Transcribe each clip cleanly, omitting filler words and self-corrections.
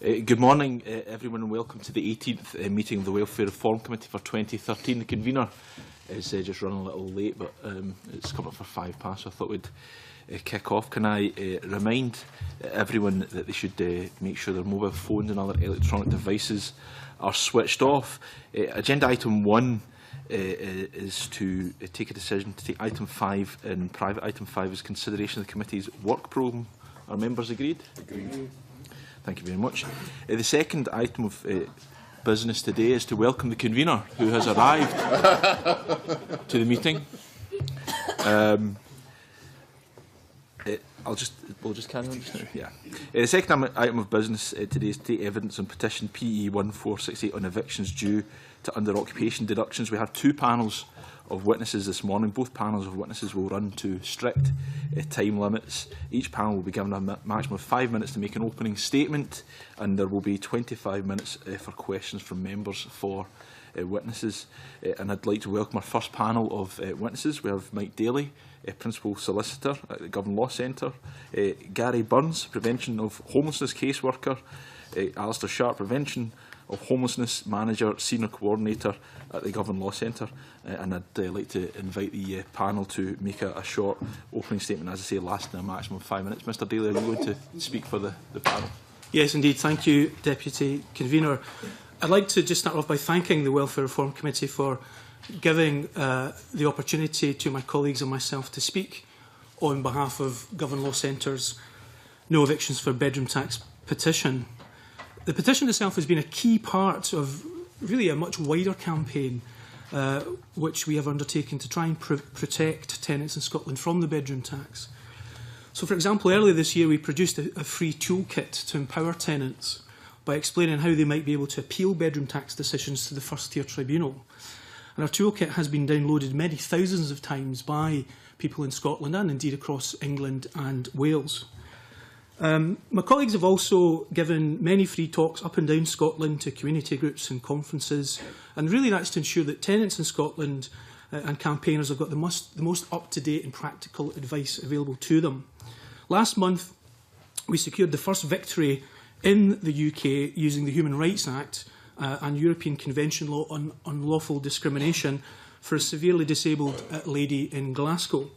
Good morning, everyone, and welcome to the 18th meeting of the Welfare Reform Committee for 2013. The convener is just running a little late, but it's come up for 5 past, so I thought we'd kick off. Can I remind everyone that they should make sure their mobile phones and other electronic devices are switched off. Agenda item 1 is to take a decision to take item 5 in private. Item 5 is consideration of the committee's work programme. Are members agreed? Agreed. Thank you very much. The second item of business today is to welcome the convener who has arrived to the meeting. We'll just carry on just now. Yeah. The second item of business today is to take evidence on petition PE 1468 on evictions due to under-occupation deductions. We have 2 panels of witnesses this morning. Both panels of witnesses will run to strict time limits. Each panel will be given a maximum of 5 minutes to make an opening statement, and there will be 25 minutes for questions from members for witnesses. And I'd like to welcome our first panel of witnesses. We have Mike Daly, Principal Solicitor at the Govan Law Centre, Gary Burns, Prevention of Homelessness Caseworker, Alistair Sharp, Prevention of Homelessness Manager, Senior Coordinator at the Govan Law Centre, and I'd like to invite the panel to make a short opening statement, as I say, lasting a maximum of 5 minutes. Mr Daly, are you going to speak for the panel? Yes, indeed. Thank you, Deputy Convener. I'd like to just start off by thanking the Welfare Reform Committee for giving the opportunity to my colleagues and myself to speak on behalf of Govan Law Centre's No Evictions for Bedroom Tax petition. The petition itself has been a key part of really a much wider campaign which we have undertaken to try and protect tenants in Scotland from the bedroom tax. So, for example, earlier this year we produced a free toolkit to empower tenants by explaining how they might be able to appeal bedroom tax decisions to the first-tier tribunal. And our toolkit has been downloaded many thousands of times by people in Scotland and indeed across England and Wales. My colleagues have also given many free talks up and down Scotland to community groups and conferences, and really that's to ensure that tenants in Scotland and campaigners have got the most up-to-date and practical advice available to them. Last month, we secured the first victory in the UK using the Human Rights Act and European Convention Law on Unlawful Discrimination for a severely disabled lady in Glasgow.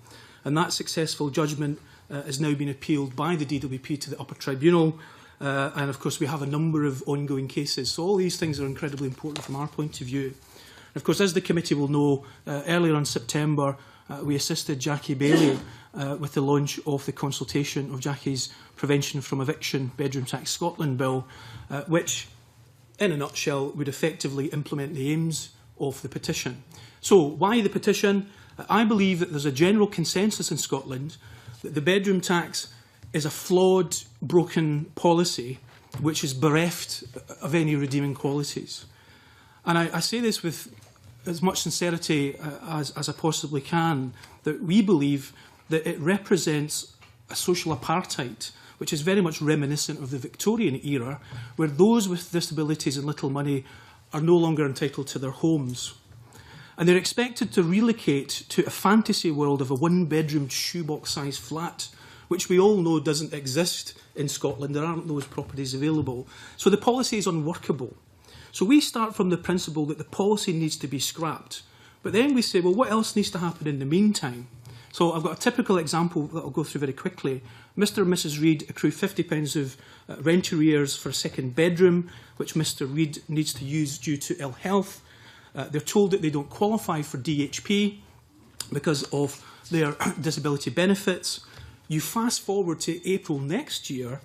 And that successful judgment has now been appealed by the DWP to the upper tribunal, and of course we have a number of ongoing cases. So all these things are incredibly important from our point of view. And of course, as the committee will know, earlier in September we assisted Jackie Bailey with the launch of the consultation of Jackie's Prevention from Eviction Bedroom Tax Scotland Bill, which in a nutshell would effectively implement the aims of the petition. So why the petition? I believe that there's a general consensus in Scotland that the bedroom tax is a flawed, broken policy which is bereft of any redeeming qualities. And I say this with as much sincerity as I possibly can, that we believe that it represents a social apartheid which is very much reminiscent of the Victorian era, where those with disabilities and little money are no longer entitled to their homes. And they're expected to relocate to a fantasy world of a one-bedroom shoebox-sized flat, which we all know doesn't exist in Scotland. There aren't those properties available. So the policy is unworkable. So we start from the principle that the policy needs to be scrapped. But then we say, well, what else needs to happen in the meantime? So I've got a typical example that I'll go through very quickly. Mr and Mrs Reid accrue £50 of rent arrears for a second bedroom, which Mr Reid needs to use due to ill health. They're told that they don't qualify for DHP because of their disability benefits. You fast forward to April next year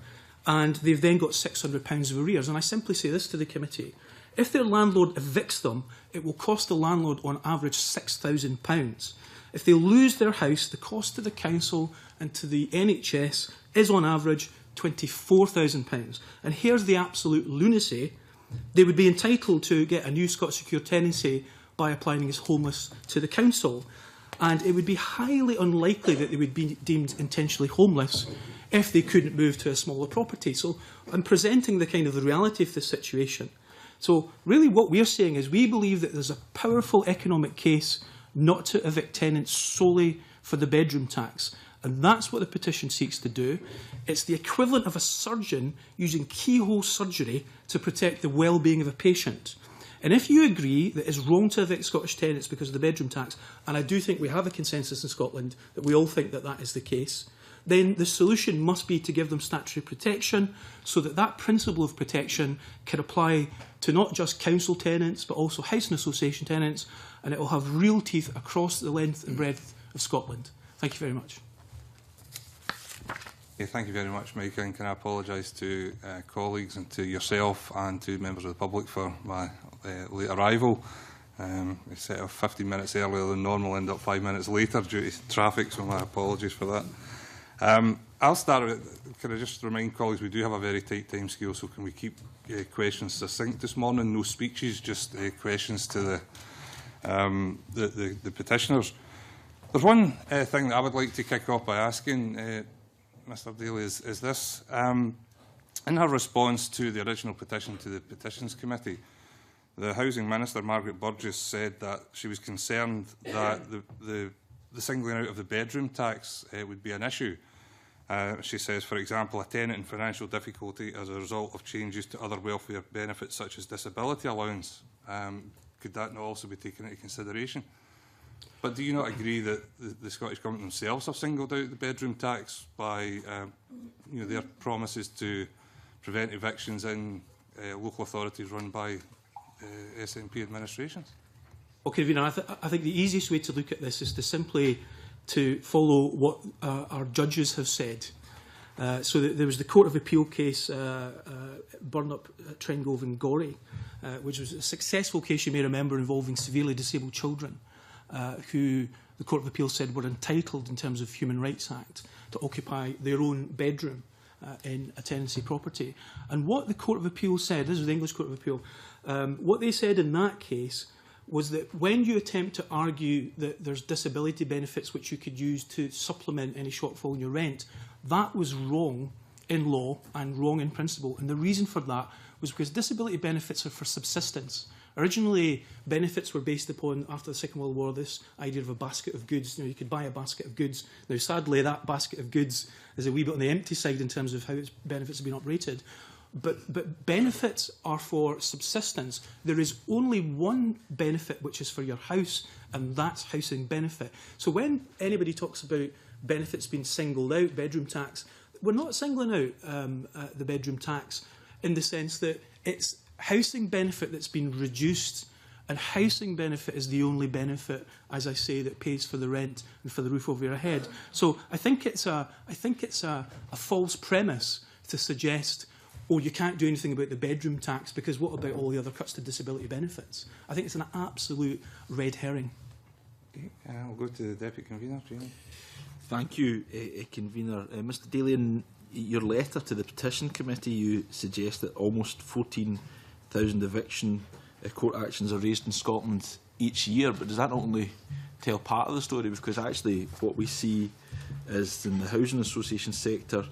and they've then got £600 of arrears. And I simply say this to the committee. If their landlord evicts them, it will cost the landlord on average £6,000. If they lose their house, the cost to the council and to the NHS is on average £24,000. And here's the absolute lunacy. They would be entitled to get a new Scottish Secure tenancy by applying as homeless to the council. And it would be highly unlikely that they would be deemed intentionally homeless if they couldn't move to a smaller property. So I'm presenting the kind of the reality of the situation. So really what we're saying is we believe that there's a powerful economic case not to evict tenants solely for the bedroom tax. And that's what the petition seeks to do. It's the equivalent of a surgeon using keyhole surgery to protect the well-being of a patient. And if you agree that it's wrong to evict Scottish tenants because of the bedroom tax, and I do think we have a consensus in Scotland that we all think that that is the case, then the solution must be to give them statutory protection so that that principle of protection can apply to not just council tenants but also housing association tenants, and it will have real teeth across the length and breadth of Scotland. Thank you very much. Yeah, thank you very much, Mike, and can I apologise to colleagues and to yourself and to members of the public for my late arrival. We set off 15 minutes earlier than normal, end up 5 minutes later due to traffic, so my apologies for that. I'll start with, can I just remind colleagues we do have a very tight time scale, so can we keep questions succinct this morning, no speeches, just questions to the petitioners. There's one thing that I would like to kick off by asking Mr Daly is this. In her response to the original petition to the Petitions Committee, the Housing Minister, Margaret Burgess, said that she was concerned that the singling out of the bedroom tax would be an issue. She says, for example, a tenant in financial difficulty as a result of changes to other welfare benefits such as disability allowance. Could that not also be taken into consideration? But do you not agree that the Scottish Government themselves have singled out the bedroom tax by their promises to prevent evictions in local authorities run by SNP administrations? Okay, Convener, I think the easiest way to look at this is to simply to follow what our judges have said. So there was the Court of Appeal case, Burnup, Trengove and Gorey, which was a successful case, you may remember, involving severely disabled children who the Court of Appeal said were entitled, in terms of Human Rights Act, to occupy their own bedroom in a tenancy property. And what the Court of Appeal said, this was the English Court of Appeal, what they said in that case was that when you attempt to argue that there's disability benefits which you could use to supplement any shortfall in your rent, that was wrong in law and wrong in principle. And the reason for that was because disability benefits are for subsistence. Originally, benefits were based upon, after the Second World War, this idea of a basket of goods. You could buy a basket of goods. Now, sadly, that basket of goods is a wee bit on the empty side in terms of how its benefits have been operated. But benefits are for subsistence. There is only one benefit which is for your house, and that's housing benefit. So when anybody talks about benefits being singled out, bedroom tax, we're not singling out the bedroom tax in the sense that it's housing benefit that's been reduced, and housing benefit is the only benefit, as I say, that pays for the rent and for the roof over your head. So I think it's a false premise to suggest, oh, you can't do anything about the bedroom tax because what about all the other cuts to disability benefits? I think it's an absolute red herring. Okay, I'll go to the Deputy Convener, Jamie. Thank you, Convener. Mr Daly, in your letter to the Petition Committee, you suggest that almost 14,000 eviction court actions are raised in Scotland each year, but does that not only tell part of the story? Because actually what we see is in the housing association sector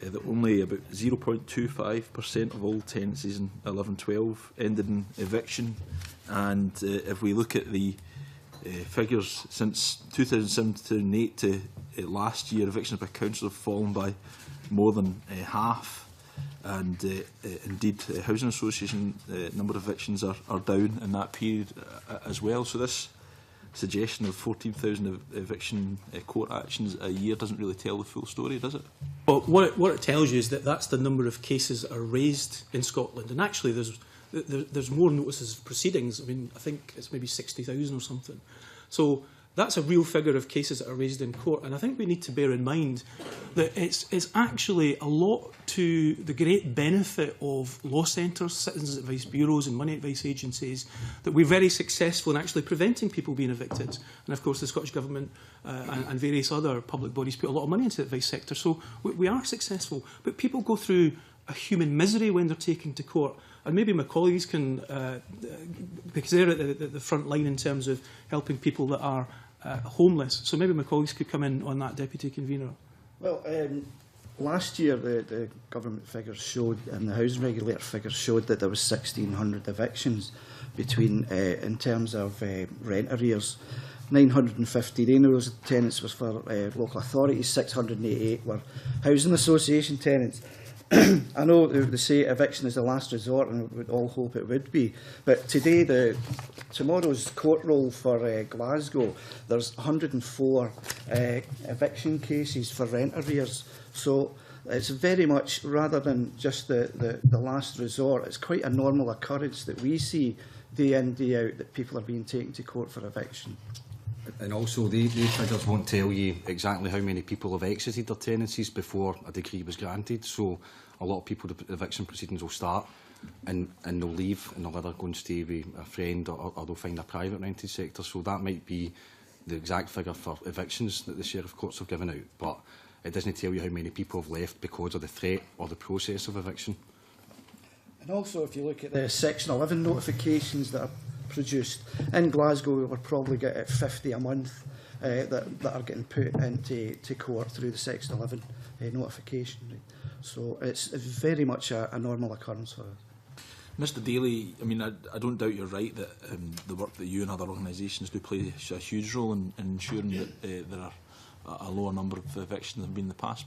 that only about 0.25% of all tenancies in 11-12 ended in eviction, and if we look at the figures since 2007-2008 to last year, evictions by council have fallen by more than half, and indeed housing association number of evictions are down in that period as well. So this suggestion of 14,000 eviction court actions a year doesn't really tell the full story, does it? Well, what it tells you is that that's the number of cases that are raised in Scotland, and actually there's more notices of proceedings. I mean, I think it's maybe 60,000 or something. So that's a real figure of cases that are raised in court, and I think we need to bear in mind that it's actually a lot to the great benefit of law centres, citizens advice bureaus and money advice agencies that we're very successful in actually preventing people being evicted. And of course the Scottish Government and various other public bodies put a lot of money into the advice sector, so we are successful. But people go through a human misery when they're taken to court. And maybe my colleagues can, because they're at the front line in terms of helping people that are homeless. So maybe my colleagues could come in on that, Deputy Convener. Well, last year the government figures showed, and the housing regulator figures showed, that there was 1,600 evictions between, in terms of rent arrears. 959 of those tenants was for local authorities, 688 were housing association tenants. I know they say eviction is the last resort, and we would all hope it would be. But today, tomorrow's court roll for Glasgow, there's 104 eviction cases for rent arrears. So it's very much, rather than just the last resort, it's quite a normal occurrence that we see day in, day out, that people are being taken to court for eviction. And also, the figures won't tell you exactly how many people have exited their tenancies before a decree was granted. So a lot of people, the eviction proceedings will start and they'll leave and they'll either go and stay with a friend or they'll find a private rented sector. So that might be the exact figure for evictions that the Sheriff Courts have given out. But it doesn't tell you how many people have left because of the threat or the process of eviction. And also, if you look at the Section 11 notifications that are produced, in Glasgow we're probably getting 50 a month that are getting put into court through the Section 11 notification. So it's very much a normal occurrence for us. Mr Daly, I mean, I don't doubt you're right that the work that you and other organisations do play a huge role in ensuring that there are a lower number of evictions than been in the past.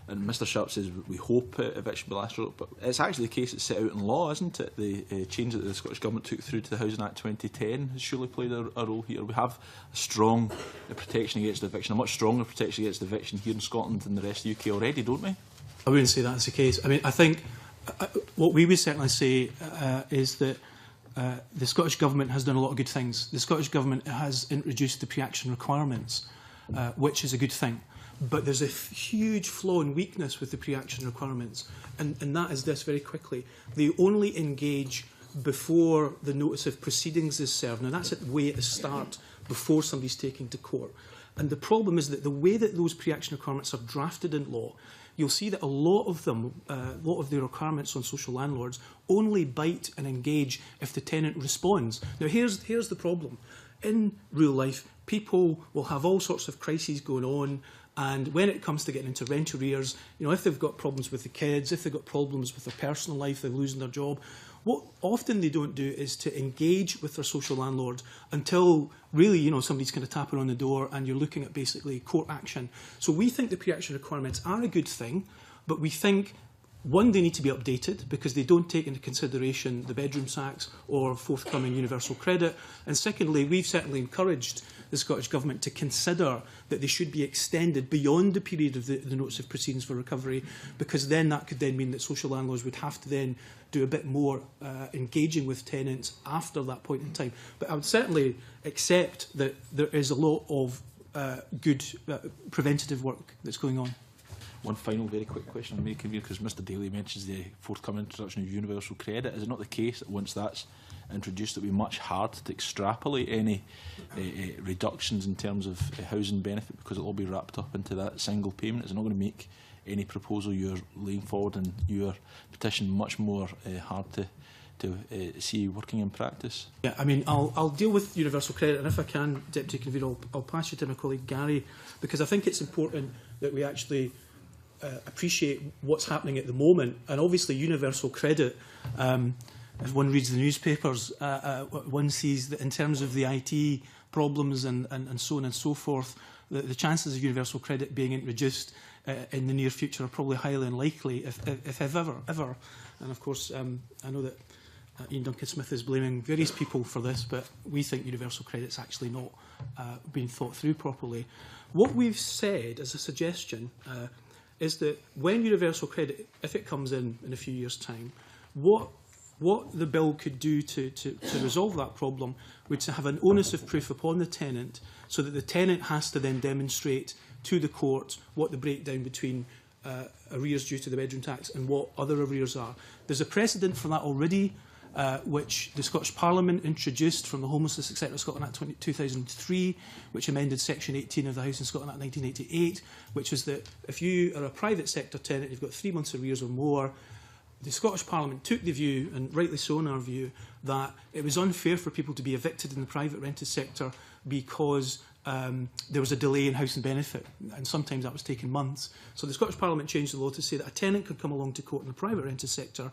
And Mr Sharp says we hope eviction will be last resort, but it's actually the case it's set out in law, isn't it? The change that the Scottish Government took through to the Housing Act 2010 has surely played a role here. We have a strong protection against eviction, a much stronger protection against eviction here in Scotland than the rest of the UK already, don't we? I wouldn't say that's the case. I mean, I think what we would certainly say is that the Scottish Government has done a lot of good things. The Scottish Government has introduced the pre-action requirements, which is a good thing. But there's a huge flaw and weakness with the pre-action requirements, and that is this very quickly. They only engage before the notice of proceedings is served. Now, that's a way at the start before somebody's taken to court. And the problem is that the way that those pre-action requirements are drafted in law, you'll see that a lot of them, a lot of the requirements on social landlords only bite and engage if the tenant responds. Now, here's the problem. In real life, people will have all sorts of crises going on, and when it comes to getting into rent arrears, you know, if they've got problems with the kids, if they've got problems with their personal life, they're losing their job, what often they don't do is to engage with their social landlord until really, you know, somebody's kind of tapping on the door and you're looking at basically court action. So we think the pre-action requirements are a good thing, but we think, one, they need to be updated because they don't take into consideration the bedroom tax or forthcoming universal credit. And secondly, we've certainly encouraged the Scottish Government to consider that they should be extended beyond the period of the notice of proceedings for recovery, because then that could then mean that social landlords would have to then do a bit more engaging with tenants after that point in time. But I would certainly accept that there is a lot of good preventative work that's going on. One final very quick question I'm making here, because Mr Daly mentions the forthcoming introduction of universal credit. Is it not the case that once that's introduced it will be much harder to extrapolate any reductions in terms of housing benefit, because it will all be wrapped up into that single payment? Is it not going to make any proposal you're laying forward in your petition much more hard to see working in practice? Yeah, I mean, I'll deal with universal credit, and if I can, Deputy Convener, I'll pass you to my colleague Gary, because I think it's important that we actually appreciate what's happening at the moment. And obviously universal credit, if one reads the newspapers, one sees that in terms of the IT problems and so on and so forth, the chances of universal credit being introduced in the near future are probably highly unlikely, if ever. And of course, I know that Ian Duncan-Smith is blaming various people for this, but we think universal credit's actually not being thought through properly. What we've said as a suggestion is that when universal credit, if it comes in a few years' time, what the bill could do to resolve that problem would to have an onus of proof upon the tenant, so that the tenant has to then demonstrate to the court what the breakdown between arrears due to the bedroom tax and what other arrears are. There's a precedent for that already, which the Scottish Parliament introduced from the Homelessness Etc. Scotland Act 2003, which amended Section 18 of the Housing Scotland Act 1988, which is that if you are a private sector tenant, you've got 3 months arrears or more, the Scottish Parliament took the view, and rightly so in our view, that it was unfair for people to be evicted in the private rented sector because there was a delay in housing benefit, and sometimes that was taking months. So the Scottish Parliament changed the law to say that a tenant could come along to court in the private rented sector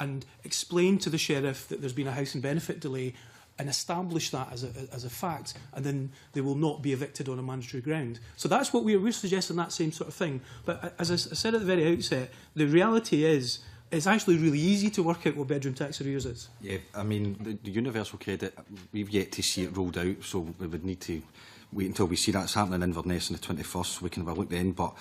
and explain to the sheriff that there's been a housing benefit delay, and establish that as a fact, and then they will not be evicted on a mandatory ground. So that's what we're suggesting, that same sort of thing. But as I said at the very outset, the reality is it's actually really easy to work out what bedroom tax arrears is. Yeah, I mean, the universal credit, we've yet to see it rolled out, so we would need to wait until we see that's happening in Inverness on the 21st, so we can have a look then. But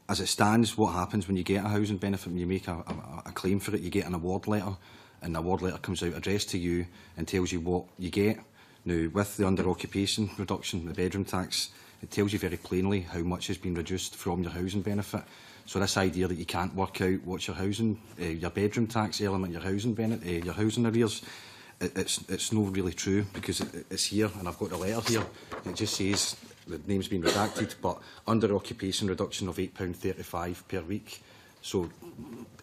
as it stands, what happens when you get a housing benefit, when you make a claim for it, you get an award letter, and the award letter comes out addressed to you and tells you what you get. Now, with the under-occupation reduction, the bedroom tax, it tells you very plainly how much has been reduced from your housing benefit. So this idea that you can't work out what's your housing, your bedroom tax element, your housing arrears, it's not really true, because it's here, and I've got the letter here. It just says the name's been redacted, but under occupation reduction of £8.35 per week. So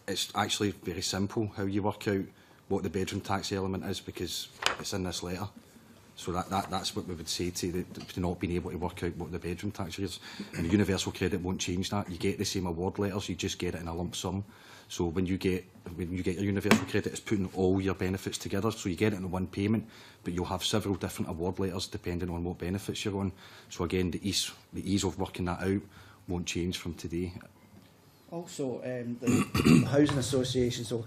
it's actually very simple how you work out what the bedroom tax element is, because it's in this letter. So that's what we would say to not being able to work out what the bedroom tax is. And the universal credit won't change that. You get the same award letters, you just get it in a lump sum. So when you get your universal credit, it's putting all your benefits together. So you get it in one payment, but you'll have several different award letters depending on what benefits you're on. So again, the ease of working that out won't change from today. Also, the housing associations will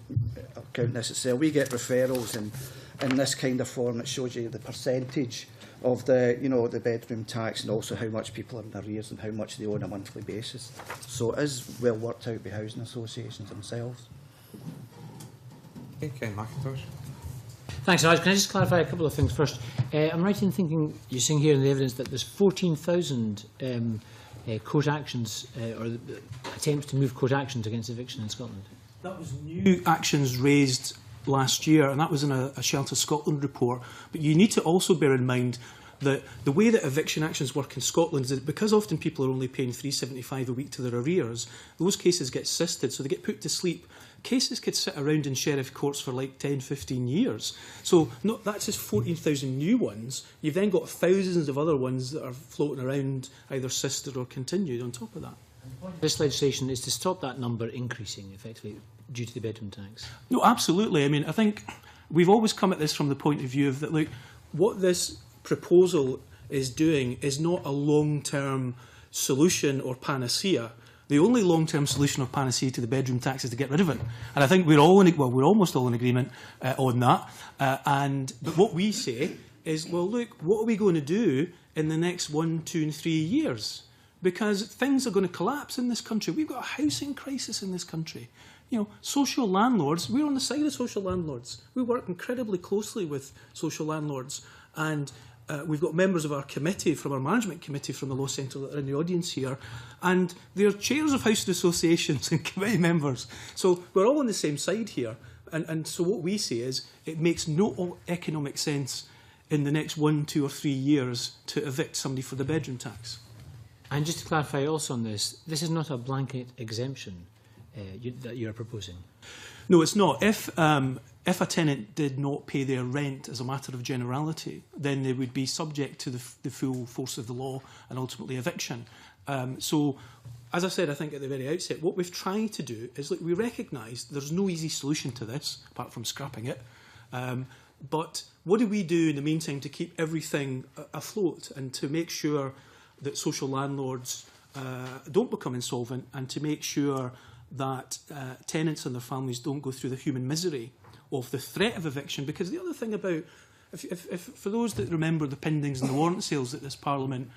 count this itself. We get referrals in this kind of form that shows you the percentage of the bedroom tax, and also how much people are in arrears and how much they owe on a monthly basis. So it is well worked out by housing associations themselves. Okay, Ken McIntosh. Thanks, Raj. Can I just clarify a couple of things first? I'm right in thinking you're saying here in the evidence that there's 14,000 court actions or attempts to move court actions against eviction in Scotland. That was new actions raised last year, and that was in a Shelter Scotland report. But you need to also bear in mind that the way that eviction actions work in Scotland is that because often people are only paying £3.75 a week to their arrears, those cases get sisted, so they get put to sleep. Cases could sit around in sheriff courts for like 10, 15 years. So that's just 14,000 new ones. You've then got thousands of other ones that are floating around, either sisted or continued on top of that. This legislation is to stop that number increasing, effectively, due to the bedroom tax. No, absolutely. I mean, I think we've always come at this from the point of view of that, look, what this proposal is doing is not a long-term solution or panacea. The only long-term solution or panacea to the bedroom tax is to get rid of it. And I think we're almost all in agreement on that. But what we say is, well, look, what are we going to do in the next 1, 2 and 3 years? Because things are going to collapse in this country. We've got a housing crisis in this country. You know, social landlords, we're on the side of social landlords. We work incredibly closely with social landlords. And we've got members of our committee, from our management committee from the Law Centre, that are in the audience here. And they're chairs of housing associations and committee members. So we're all on the same side here. And so what we say is it makes no economic sense in the next 1, 2 or 3 years to evict somebody for the bedroom tax. And just to clarify also on this is not a blanket exemption that you're proposing. No, it's not. If a tenant did not pay their rent as a matter of generality, then they would be subject to the full force of the law and ultimately eviction. So, as I said, I think at the very outset, what we've tried to do is, look, we recognise there's no easy solution to this, apart from scrapping it. But what do we do in the meantime to keep everything afloat and to make sure that social landlords don't become insolvent, and to make sure that tenants and their families don't go through the human misery of the threat of eviction? Because the other thing about, if for those that remember the pindings and the warrant sales that this Parliament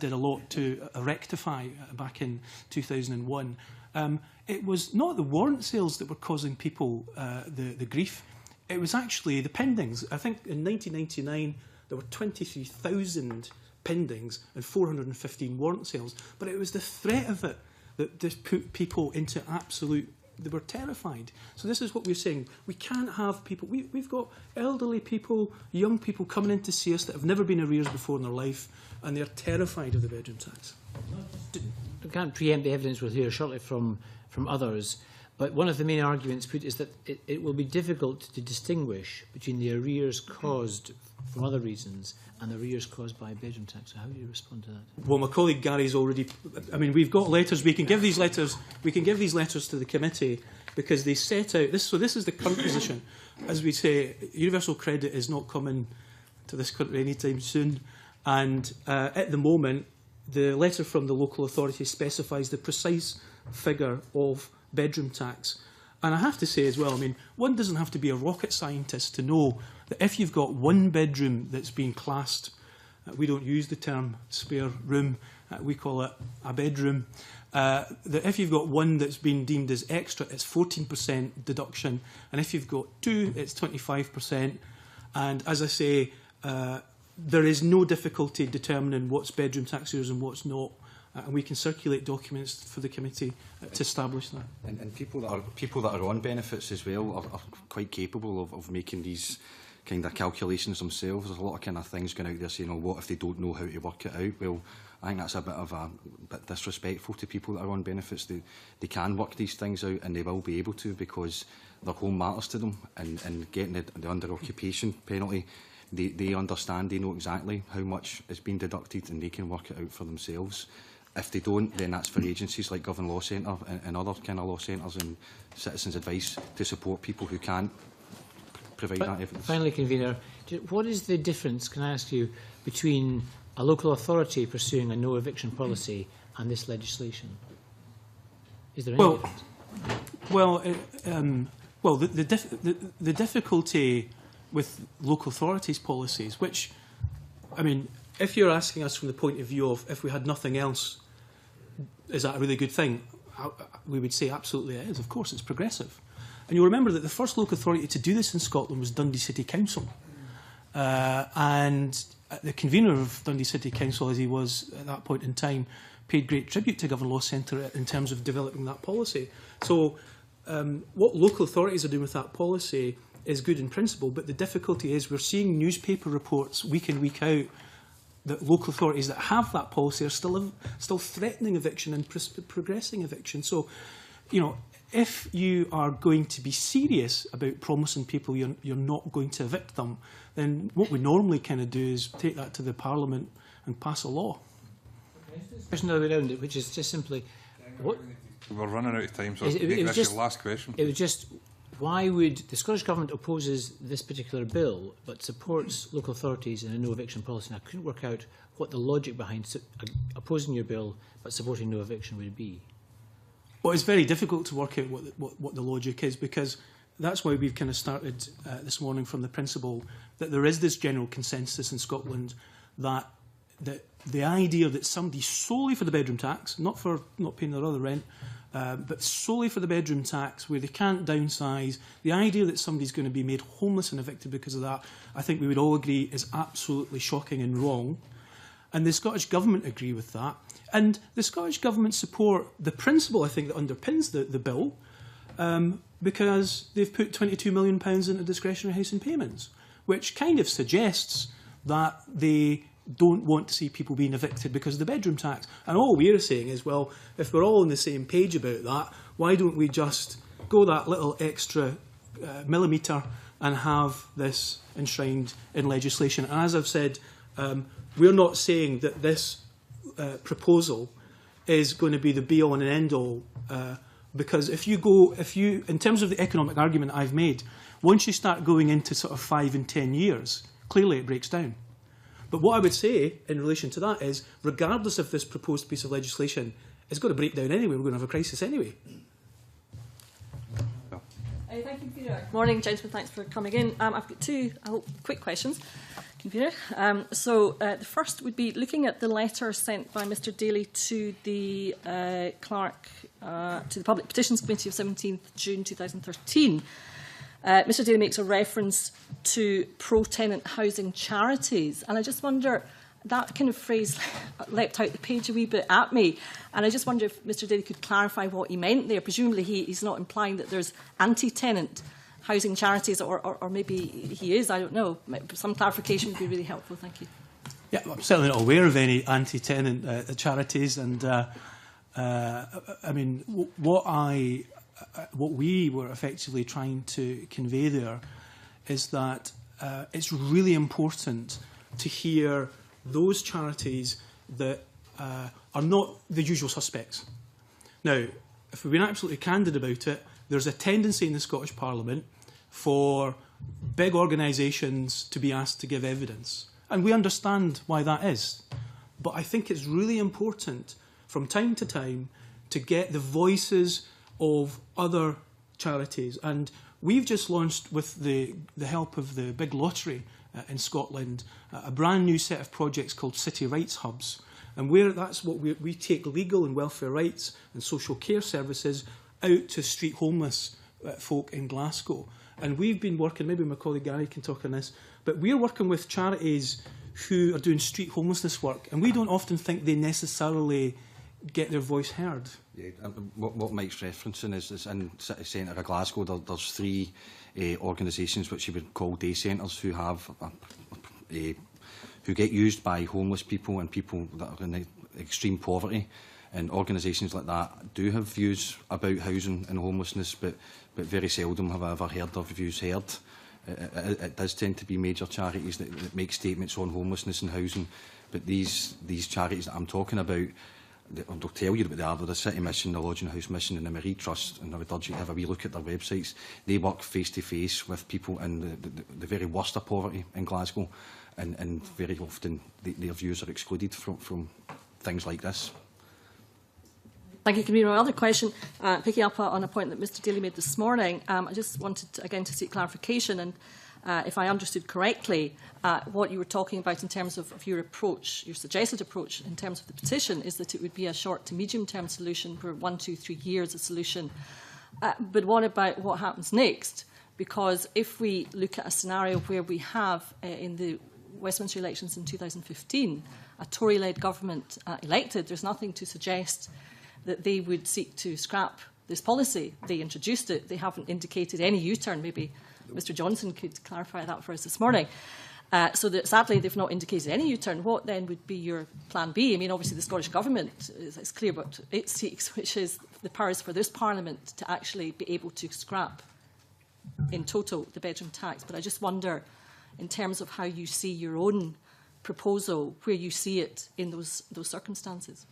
did a lot to rectify back in 2001, it was not the warrant sales that were causing people the grief. It was actually the pindings. I think in 1999 there were 23,000 pindings and 415 warrant sales, but it was the threat of it that just put people into absolute, they were terrified. So this is what we're saying. We can't have people, we've got elderly people, young people coming in to see us that have never been arrears before in their life, and they're terrified of the bedroom tax. I can't preempt the evidence we'll hear shortly from others, but one of the main arguments put is that it will be difficult to distinguish between the arrears caused from other reasons and the arrears caused by bedroom tax. So how do you respond to that? Well, my colleague Gary's already, I mean, we've got letters, we can give these letters to the committee, because they set out this. So this is the current position. As we say, universal credit is not coming to this country anytime soon. And at the moment, the letter from the local authority specifies the precise figure of bedroom tax. And I have to say as well, I mean, one doesn't have to be a rocket scientist to know that if you've got one bedroom that's being classed, we don't use the term spare room, we call it a bedroom, that if you've got one that's been deemed as extra, it's 14% deduction, and if you've got two, it's 25%. And as I say, there is no difficulty determining what's bedroom tax arrears and what's not. And we can circulate documents for the committee to establish that. And people that are on benefits as well are quite capable of making these kind of calculations themselves. There's a lot of kind of things going out there saying, oh, what if they don't know how to work it out? Well, I think that's a bit disrespectful to people that are on benefits. They can work these things out, and they will be able to, because their home matters to them, and getting the under-occupation penalty, they understand, they know exactly how much is being deducted, and they can work it out for themselves. If they don't, then that's for agencies like Govan Law Centre and other kind of law centres and citizens' advice to support people who can't provide that evidence. Finally, Convener, what is the difference, can I ask you, between a local authority pursuing a no eviction policy and this legislation? Is there any difference? Well, the difficulty with local authorities' policies, which, I mean, if you're asking us from the point of view of if we had nothing else, is that a really good thing? We would say absolutely it is. Of course, it's progressive. And you'll remember that the first local authority to do this in Scotland was Dundee City Council. And the convener of Dundee City Council, as he was at that point in time, paid great tribute to Govan Law Centre in terms of developing that policy. So what local authorities are doing with that policy is good in principle, but the difficulty is we're seeing newspaper reports week in, week out that local authorities that have that policy are still threatening eviction and progressing eviction. So, you know, if you are going to be serious about promising people you're not going to evict them, then what we normally kind of do is take that to the Parliament and pass a law. Question the other way around it, which is just simply, what, We're running out of time, so It- it was that's just- your last question. it was just, why would the Scottish Government opposes this particular bill but supports local authorities in a no eviction policy? And I couldn't work out what the logic behind opposing your bill but supporting no eviction would be. Well, it's very difficult to work out what the logic is, because that's why we've kind of started this morning from the principle that there is this general consensus in Scotland that the idea that somebody solely for the bedroom tax, not for not paying their other rent, but solely for the bedroom tax, where they can't downsize, the idea that somebody's going to be made homeless and evicted because of that, I think we would all agree is absolutely shocking and wrong. And the Scottish Government agree with that. And the Scottish Government support the principle, I think, that underpins the bill, because they've put £22 million into discretionary housing payments, which kind of suggests that they don't want to see people being evicted because of the bedroom tax. And all we're saying is, well, if we're all on the same page about that, why don't we just go that little extra millimetre and have this enshrined in legislation? And as I've said, we're not saying that this proposal is going to be the be-all and end-all, because if you, in terms of the economic argument I've made, once you start going into sort of 5 and 10 years, clearly it breaks down. But what I would say in relation to that is, regardless of this proposed piece of legislation, it's going to break down anyway. We're going to have a crisis anyway. Thank you, Peter. Morning, gentlemen. Thanks for coming in. I've got two, I hope, quick questions. Peter. The first would be looking at the letter sent by Mr Daly to the clerk to the Public Petitions Committee of 17th June 2013. Mr Daly makes a reference to pro-tenant housing charities, and I just wonder, that kind of phrase leapt out the page a wee bit at me, and I just wonder if Mr Daly could clarify what he meant there. Presumably he's not implying that there's anti-tenant housing charities, or maybe he is, I don't know. Some clarification would be really helpful. Thank you. Yeah, I'm certainly not aware of any anti-tenant charities, and I mean, what we were effectively trying to convey there is that it's really important to hear those charities that are not the usual suspects. Now, if we've been absolutely candid about it, there's a tendency in the Scottish Parliament for big organisations to be asked to give evidence. And we understand why that is. But I think it's really important from time to time to get the voices of other charities. And we've just launched, with the help of the big lottery in Scotland, a brand new set of projects called City Rights Hubs. And that's what we take legal and welfare rights and social care services out to street homeless folk in Glasgow. And we've been working, maybe my colleague Gary can talk on this, but we're working with charities who are doing street homelessness work, and we don't often think they necessarily get their voice heard. Yeah, what Mike's referencing is in City Centre of Glasgow, there's 3 organisations which you would call day centres who have who get used by homeless people and people that are in extreme poverty. And organisations like that do have views about housing and homelessness, but very seldom have I ever heard of views heard. It does tend to be major charities that make statements on homelessness and housing, but these charities that I'm talking about, they'll tell you what they are. They're the City Mission, the Lodging House Mission and the Marie Trust, and I would urge you to have a wee look at their websites. They work face to face with people in the very worst of poverty in Glasgow, and very often their views are excluded from things like this. Thank you, Convener. My other question, picking up on a point that Mr Daly made this morning, I just wanted, again, to seek clarification, and if I understood correctly, what you were talking about in terms of your approach, your suggested approach in terms of the petition, is that it would be a short to medium-term solution for 1, 2, 3 years a solution. But what about what happens next? Because if we look at a scenario where we have, in the Westminster elections in 2015, a Tory-led government elected, there's nothing to suggest that they would seek to scrap this policy. They introduced it. They haven't indicated any U-turn. Maybe Mr Johnson could clarify that for us this morning. So that sadly they've not indicated any U-turn. What then would be your plan B? I mean, obviously the Scottish Government is clear what it seeks, which is the powers for this Parliament to actually be able to scrap in total the bedroom tax. But I just wonder, in terms of how you see your own proposal, where you see it in those circumstances.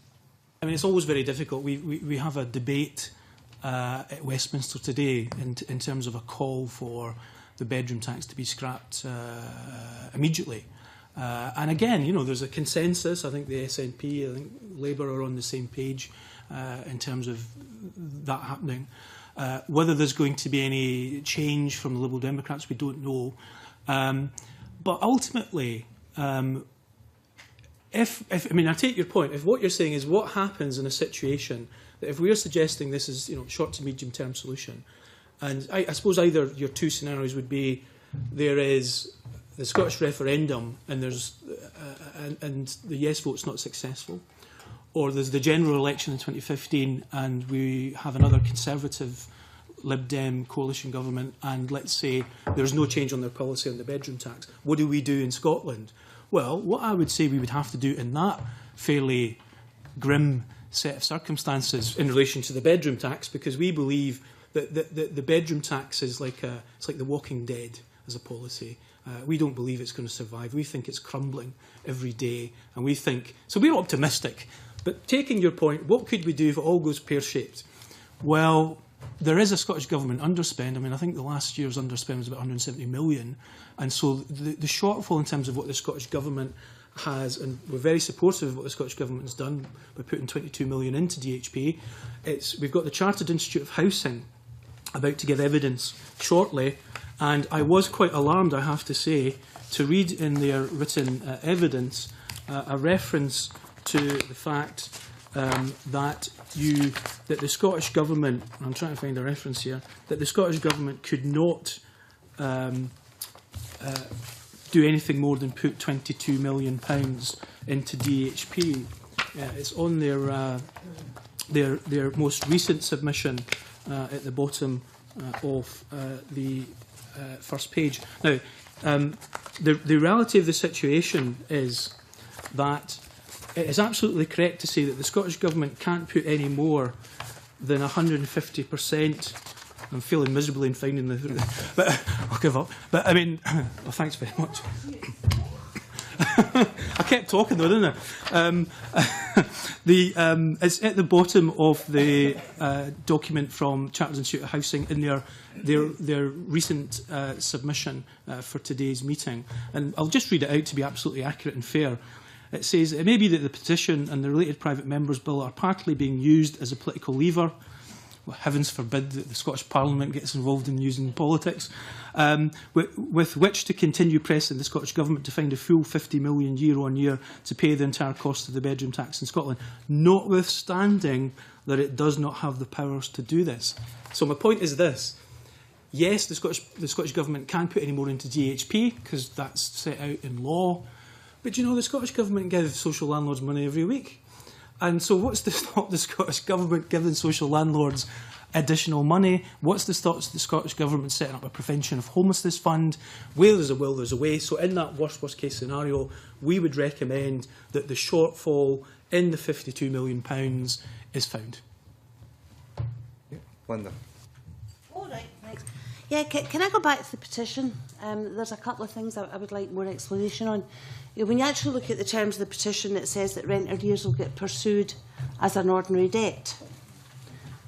I mean, it's always very difficult. We have a debate at Westminster today in terms of a call for the bedroom tax to be scrapped immediately. And again, you know, there's a consensus. I think the SNP, I think Labour are on the same page in terms of that happening. Whether there's going to be any change from the Liberal Democrats, we don't know. But ultimately, I mean, I take your point. If what you're saying is what happens in a situation that if we're suggesting this is, you know, short to medium term solution, and I suppose either your 2 scenarios would be there is the Scottish referendum and there's and the yes vote's not successful, or there's the general election in 2015 and we have another Conservative Lib Dem coalition government and let's say there's no change on their policy on the bedroom tax. What do we do in Scotland? Well, what I would say we would have to do in that fairly grim set of circumstances in relation to the bedroom tax, because we believe that the bedroom tax is like it's like the Walking Dead as a policy. We don't believe it's going to survive. We think it's crumbling every day, and we think so. We're optimistic, but taking your point, what could we do if it all goes pear-shaped? Well, there is a Scottish Government underspend. I mean, I think the last year's underspend was about 170 million. And so the shortfall in terms of what the Scottish Government has, and we're very supportive of what the Scottish Government has done by putting 22 million into DHP. We've got the Chartered Institute of Housing about to give evidence shortly. And I was quite alarmed, I have to say, to read in their written evidence a reference to the fact that the Scottish Government, I'm trying to find a reference here, that the Scottish Government could not do anything more than put £22 million into DHP. It's on their most recent submission at the bottom of the first page. Now, the reality of the situation is that it is absolutely correct to say that the Scottish Government can't put any more than 150%. I'm feeling miserably in finding but I'll give up. But I mean, well, thanks very much. I kept talking though, didn't I? It's at the bottom of the document from Chartered Institute of Housing in their recent submission for today's meeting. And I'll just read it out to be absolutely accurate and fair. It says, it may be that the petition and the related private members' bill are partly being used as a political lever. Well, heavens forbid that the Scottish Parliament gets involved in using politics, with which to continue pressing the Scottish Government to find a full £50 million year on year to pay the entire cost of the bedroom tax in Scotland, notwithstanding that it does not have the powers to do this. So my point is this. Yes, the Scottish Government can't put any more into DHP because that's set out in law. But, you know, the Scottish Government gives social landlords money every week. And so what's to stop the Scottish Government giving social landlords additional money? What's to stop the Scottish Government setting up a prevention of homelessness fund? Where there's a will, there's a way. So in that worst case scenario, we would recommend that the shortfall in the £52 million is found. Linda. All right, thanks. Yeah, can I go back to the petition? There's a couple of things I would like more explanation on. You know, when you actually look at the terms of the petition, it says that rent arrears will get pursued as an ordinary debt.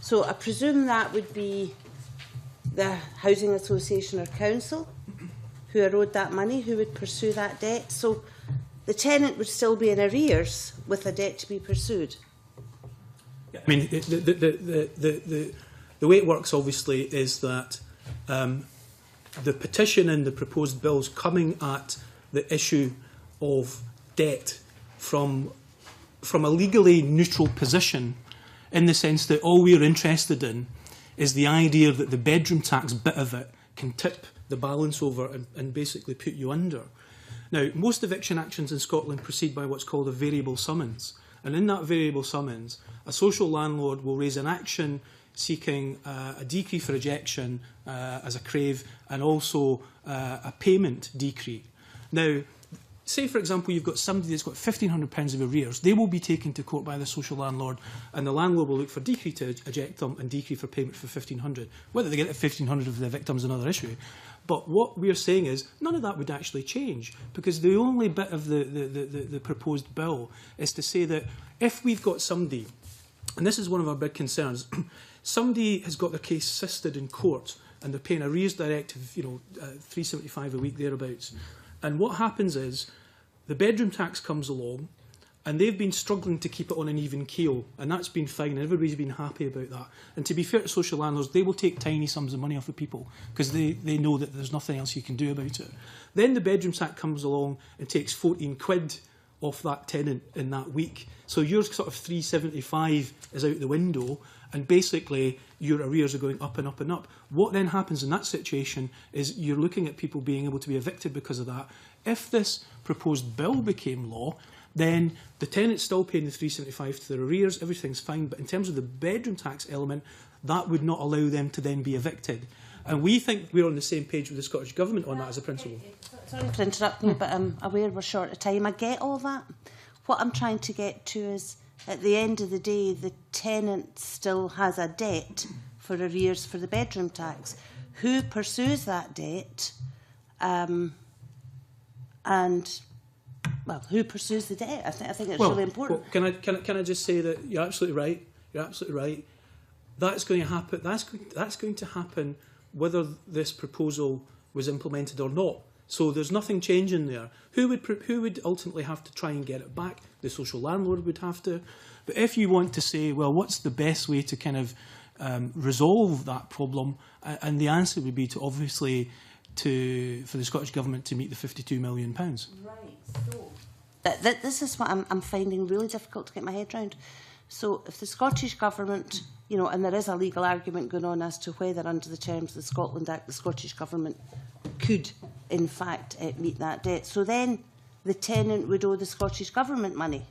So I presume that would be the housing association or council who are owed that money, who would pursue that debt. So the tenant would still be in arrears with a debt to be pursued. I mean, the way it works, obviously, is that the petition and the proposed bills coming at the issue of debt from a legally neutral position, in the sense that all we are interested in is the idea that the bedroom tax bit of it can tip the balance over and basically put you under. Now, most eviction actions in Scotland proceed by what's called a variable summons. And in that variable summons, a social landlord will raise an action seeking a decree for ejection as a crave, and also a payment decree. Now, say, for example, you've got somebody that's got £1,500 of arrears. They will be taken to court by the social landlord, and the landlord will look for decree to eject them and decree for payment for £1,500. Whether they get the £1,500 of the victim is another issue. But what we're saying is none of that would actually change, because the only bit of the proposed bill is to say that if we've got somebody, and this is one of our big concerns, somebody has got their case sisted in court and they're paying arrears directive, £375 a week thereabouts. And what happens is the bedroom tax comes along and they've been struggling to keep it on an even keel, and that's been fine, and everybody's been happy about that. And to be fair to social landlords, they will take tiny sums of money off of people because they know that there's nothing else you can do about it. Then the bedroom tax comes along and takes 14 quid off that tenant in that week. So your sort of 375 is out the window, and basically your arrears are going up and up and up. What then happens in that situation is you're looking at people being able to be evicted because of that. If this proposed bill became law, then the tenant's still paying the 375 to their arrears, everything's fine, but in terms of the bedroom tax element, that would not allow them to then be evicted. And we think we're on the same page with the Scottish Government on that as a principle. Sorry for interrupting you, but I'm aware we're short of time. I get all that. What I'm trying to get to is, at the end of the day, the tenant still has a debt for arrears for the bedroom tax. Who pursues that debt? Well, who pursues the debt? I think it's really important. Well, can I just say that you're absolutely right. You're absolutely right. That's going to happen. That's going to happen whether this proposal was implemented or not. So there's nothing changing there. Who would ultimately have to try and get it back? The social landlord would have to. But if you want to say, well, what's the best way to kind of resolve that problem? And the answer would be to obviously for the Scottish Government to meet the £52 million. Right. So this is what I'm finding really difficult to get my head around. So if the Scottish Government, and there is a legal argument going on as to whether under the terms of the Scotland Act the Scottish Government could in fact meet that debt. So then the tenant would owe the Scottish Government money.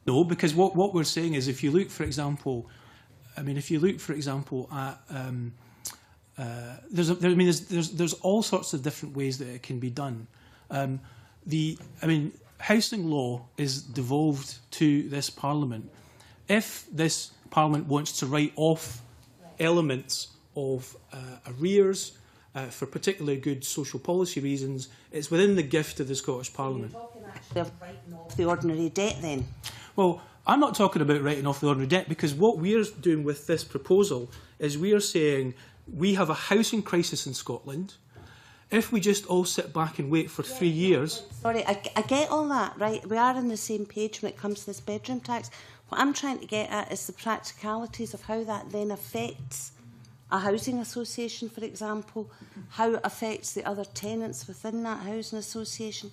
No, because what we're saying is, if you look, for example, at there's all sorts of different ways that it can be done. Housing law is devolved to this Parliament. If this Parliament wants to write off elements of arrears for particularly good social policy reasons, it's within the gift of the Scottish Parliament. So you're talking They're writing off the ordinary debt then. Well, I'm not talking about writing off the ordinary debt, because what we're doing with this proposal is we are saying we have a housing crisis in Scotland. If we just all sit back and wait for 3 years... Sorry, I get all that, right? We are on the same page when it comes to this bedroom tax. What I'm trying to get at is the practicalities of how that then affects a housing association, for example, how it affects the other tenants within that housing association,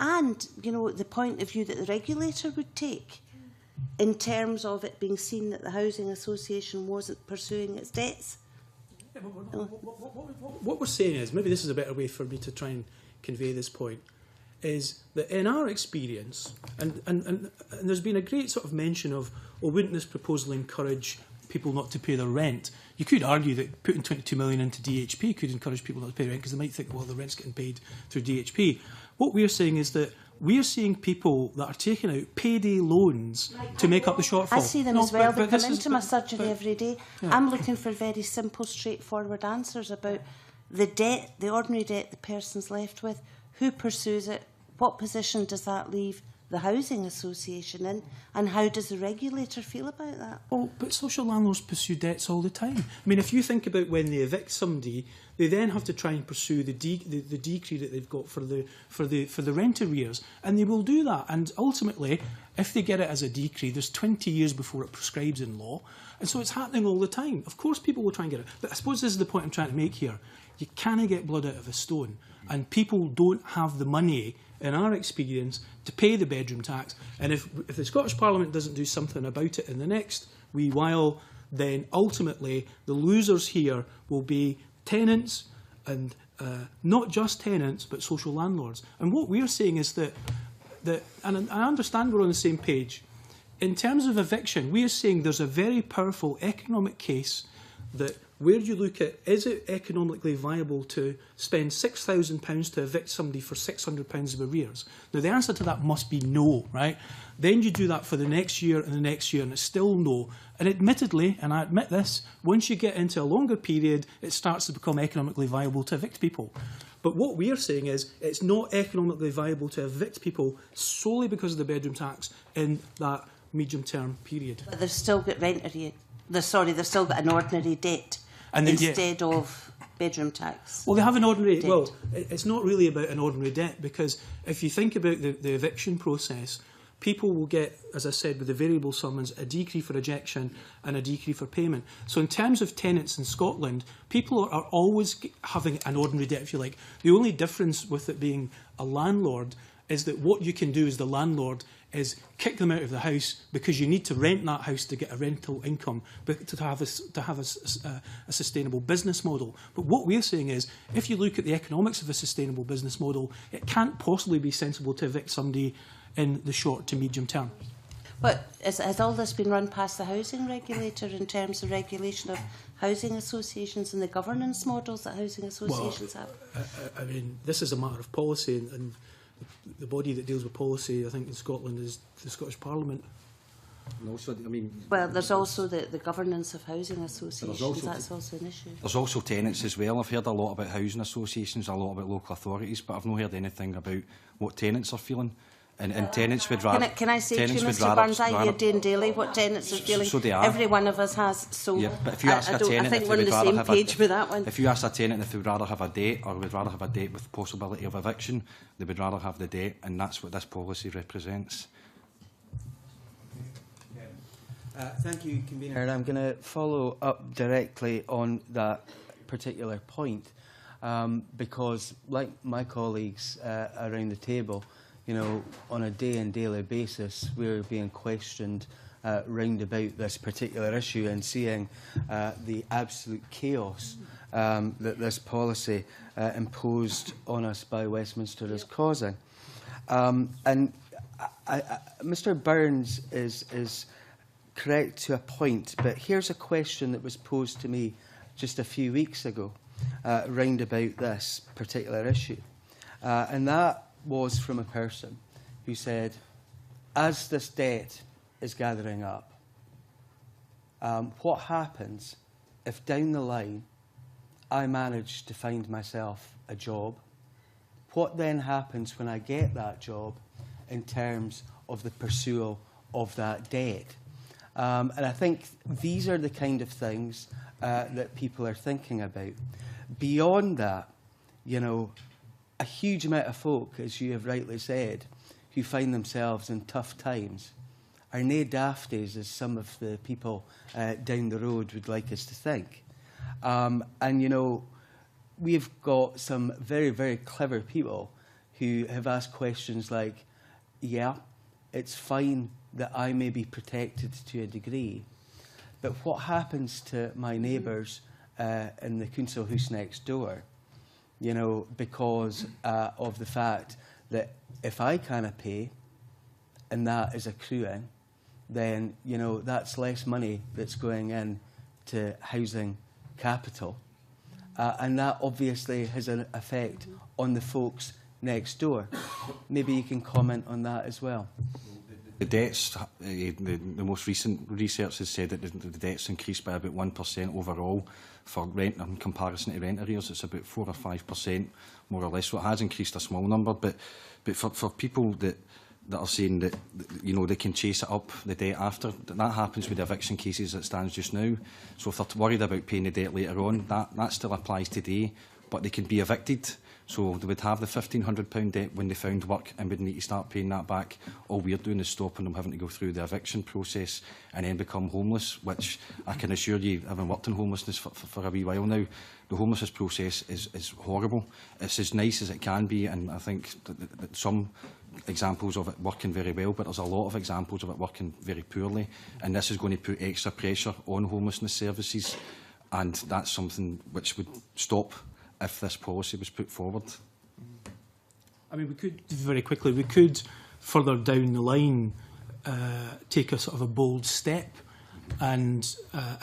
and, you know, the point of view that the regulator would take in terms of it being seen that the housing association wasn't pursuing its debts. Yeah, what we're saying is, maybe this is a better way for me to try and convey this point, is that in our experience, and there's been a great sort of mention of, oh, wouldn't this proposal encourage people not to pay their rent? You could argue that putting 22 million into DHP could encourage people not to pay rent, because they might think, well, the rent's getting paid through DHP. What we're saying is that we're seeing people that are taking out payday loans to make up the shortfall. I see them as well. They come into my but- surgery every day. Yeah. I'm looking for very simple, straightforward answers about the debt, the ordinary debt the person's left with, who pursues it, what position does that leave the housing association in, and how does the regulator feel about that? Well, but social landlords pursue debts all the time. I mean, if you think about when they evict somebody, they then have to try and pursue the decree that they've got for the rent arrears, and they will do that. And ultimately, if they get it as a decree, there's 20 years before it prescribes in law, and so it's happening all the time. Of course, people will try and get it, but I suppose this is the point I'm trying to make here. You can't get blood out of a stone, and people don't have the money, in our experience, to pay the bedroom tax. And if the Scottish Parliament doesn't do something about it in the next wee while, then ultimately the losers here will be tenants, and not just tenants, but social landlords. And what we're saying is that, and I understand we're on the same page, in terms of eviction, we are saying there's a very powerful economic case that where you look at, is it economically viable to spend £6,000 to evict somebody for £600 of arrears? Now, the answer to that must be no, right? Then you do that for the next year and the next year, and it's still no. And admittedly, and I admit this, once you get into a longer period, it starts to become economically viable to evict people. But what we are saying is it's not economically viable to evict people solely because of the bedroom tax in that medium-term period. But they've still got rent arrears. They've still got an ordinary debt And then, instead of bedroom tax. Well, they have an ordinary... debt. Well, it's not really about an ordinary debt, because if you think about the eviction process, people will get, as I said, with the variable summons, a decree for ejection and a decree for payment. So in terms of tenants in Scotland, people are always having an ordinary debt, if you like. The only difference with it being a landlord is that what you can do as the landlord is kick them out of the house, because you need to rent that house to get a rental income, but to have a sustainable business model. But what we're saying is, if you look at the economics of a sustainable business model, it can't possibly be sensible to evict somebody in the short to medium term. But has all this been run past the housing regulator in terms of regulation of housing associations and the governance models that housing associations have? I mean, this is a matter of policy, and the body that deals with policy, I think, in Scotland is the Scottish Parliament. And also, I mean, Well, there's also the governance of housing associations. also That's also an issue. there's also tenants as well. I've heard a lot about housing associations, a lot about local authorities, but I've not heard anything about what tenants are feeling. And tenants would rather... Can I say to you, Mr Burns, I hear day and daily what tenants are feeling. So they are. Every one of us has. So Yeah, but if you ask a tenant I think if we're they on the would rather same have page with that one. If you ask a tenant if they would rather have a date or would rather have a date with possibility of eviction, they would rather have the date, and that's what this policy represents. Thank you, Convener. And I'm going to follow up directly on that particular point, because, like my colleagues around the table, you know, on a day and daily basis, we're being questioned round about this particular issue and seeing the absolute chaos that this policy imposed on us by Westminster is causing. And Mr Burns is correct to a point, but here's a question that was posed to me just a few weeks ago round about this particular issue. And that was from a person who said, as this debt is gathering up, what happens if down the line I manage to find myself a job? What then happens when I get that job in terms of the pursuit of that debt. And I think these are the kind of things that people are thinking about. Beyond that, you know, a huge amount of folk, as you have rightly said, who find themselves in tough times are nae dafties, as some of the people down the road would like us to think. And, you know, we've got some very, very clever people who have asked questions like, yeah, it's fine that I may be protected to a degree, but what happens to my neighbours in the council house next door? You know, because of the fact that if I can't pay and that is accruing, then, you know, that's less money that's going in to housing capital. And that obviously has an effect on the folks next door. Maybe you can comment on that as well. The debts, the most recent research has said that the debts increased by about 1% overall for rent in comparison to rent arrears. It's about 4 or 5% more or less. So it has increased a small number. But for people that are saying that, you know, they can chase it up, the debt after, that happens with the eviction cases that stands just now. So if they're worried about paying the debt later on, that still applies today, but they can be evicted. So they would have the £1,500 debt when they found work and would need to start paying that back. All we're doing is stopping them having to go through the eviction process and then become homeless, which I can assure you, having worked in homelessness for a wee while now, the homelessness process is horrible. It's as nice as it can be, and I think that some examples of it working very well, but there's a lot of examples of it working very poorly, and this is going to put extra pressure on homelessness services, and that's something which would stop if this policy was put forward. I mean, we could, very quickly, we could further down the line take a sort of a bold step and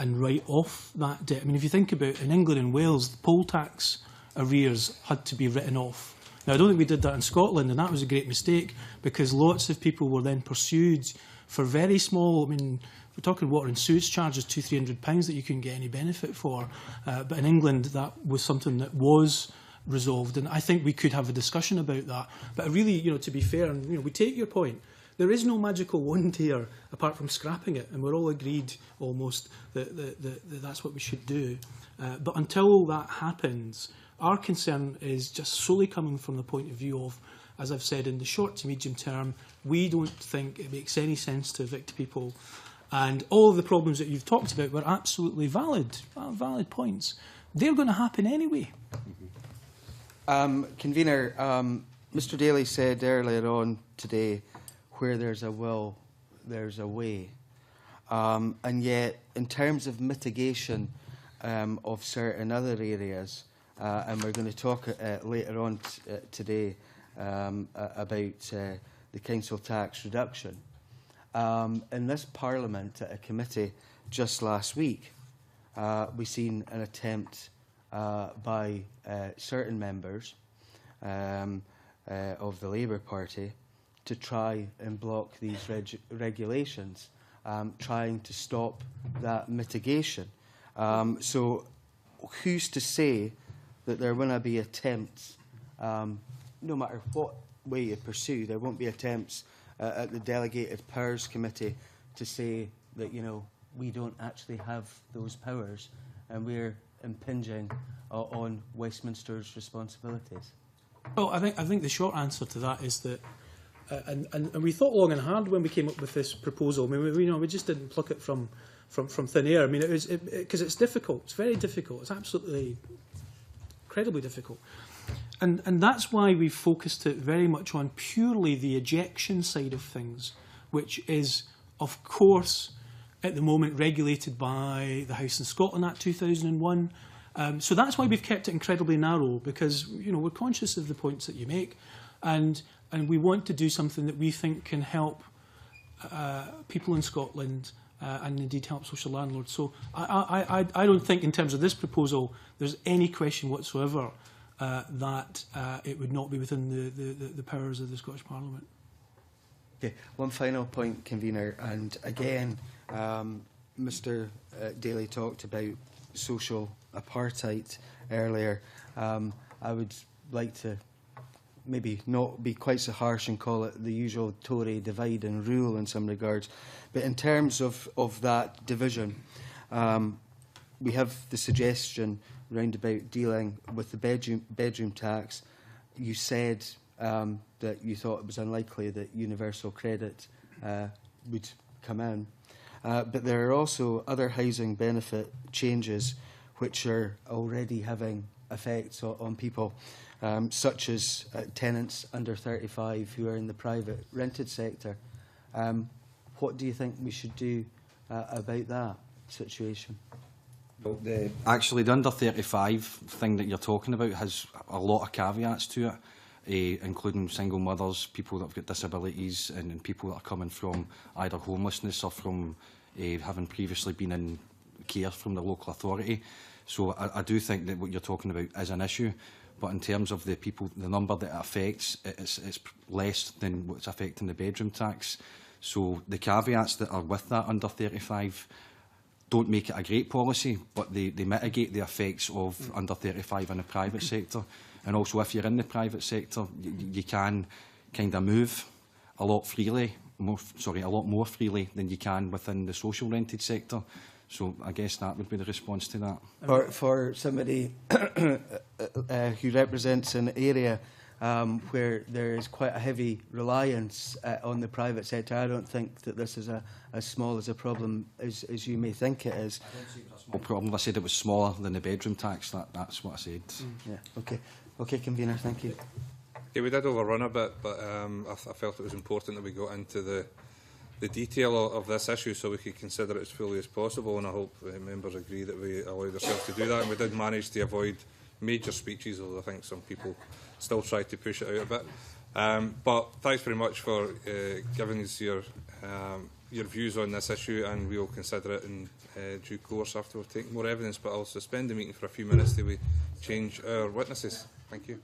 write off that debt. I mean, if you think about, in England and Wales, the poll tax arrears had to be written off. Now, I don't think we did that in Scotland, and that was a great mistake, because lots of people were then pursued for very small, I mean, we're talking water and sewage charges, £200–300 that you couldn't get any benefit for. But in England, that was something that was resolved, and I think we could have a discussion about that. But really, you know, to be fair, and, you know, we take your point, there is no magical wand here apart from scrapping it, and we're all agreed almost that that's what we should do. But until that happens, our concern is just solely coming from the point of view of, as I've said, in the short to medium term, we don't think it makes any sense to evict people. And all of the problems that you've talked about were absolutely valid points. They're going to happen anyway. Convener, Mr Daly said earlier on today, where there's a will, there's a way. And yet, in terms of mitigation of certain other areas, and we're going to talk later on today about the council tax reduction, in this Parliament, at a committee just last week, we've seen an attempt by certain members of the Labour Party to try and block these regulations, trying to stop that mitigation. So who's to say that there won't be attempts, no matter what way you pursue, there won't be attempts at the Delegated Powers Committee to say that, you know, we don't actually have those powers and we're impinging on Westminster's responsibilities? Well, I think the short answer to that is that, and we thought long and hard when we came up with this proposal. I mean, we just didn't pluck it from thin air. I mean, it was because it's difficult. It's very difficult. It's absolutely incredibly difficult. And that's why we focused it very much on purely the ejection side of things, which is, of course, at the moment regulated by the House in Scotland Act 2001. So that's why we've kept it incredibly narrow, because, you know, we're conscious of the points that you make, and we want to do something that we think can help people in Scotland and indeed help social landlords. So I don't think, in terms of this proposal, there's any question whatsoever that it would not be within the powers of the Scottish Parliament. Okay, one final point, Convener, and again, Mr Daly talked about social apartheid earlier. I would like to maybe not be quite so harsh and call it the usual Tory divide and rule in some regards. But in terms of that division, we have the suggestion round about dealing with the bedroom tax. You said that you thought it was unlikely that universal credit would come in. But there are also other housing benefit changes which are already having effects on people, such as tenants under 35 who are in the private rented sector. What do you think we should do about that situation? Well, actually, the under 35 thing that you're talking about has a lot of caveats to it, including single mothers, people that have got disabilities, and people that are coming from either homelessness or from having previously been in care from the local authority. So I do think that what you're talking about is an issue, but in terms of the people, the number that it affects, it's less than what's affecting the bedroom tax. So the caveats that are with that under 35 don't make it a great policy, but they mitigate the effects of under 35 in the private sector. And also, if you're in the private sector, you can kind of move a lot more freely than you can within the social rented sector. So I guess that would be the response to that. For somebody who represents an area where there is quite a heavy reliance on the private sector, I don't think that this is as small as a problem as you may think it is. I don't see it as a small problem. I said it was smaller than the bedroom tax. That's what I said. Yeah. Okay. Okay, convener. Thank you. Yeah, we did overrun a bit, but I felt it was important that we got into the detail of this issue so we could consider it as fully as possible, and I hope members agree that we allowed ourselves to do that, and we did manage to avoid major speeches, although I think some people still try to push it out a bit. But thanks very much for giving us your views on this issue, and we will consider it in due course after we've taken more evidence, but I'll suspend the meeting for a few minutes till we change our witnesses. Thank you.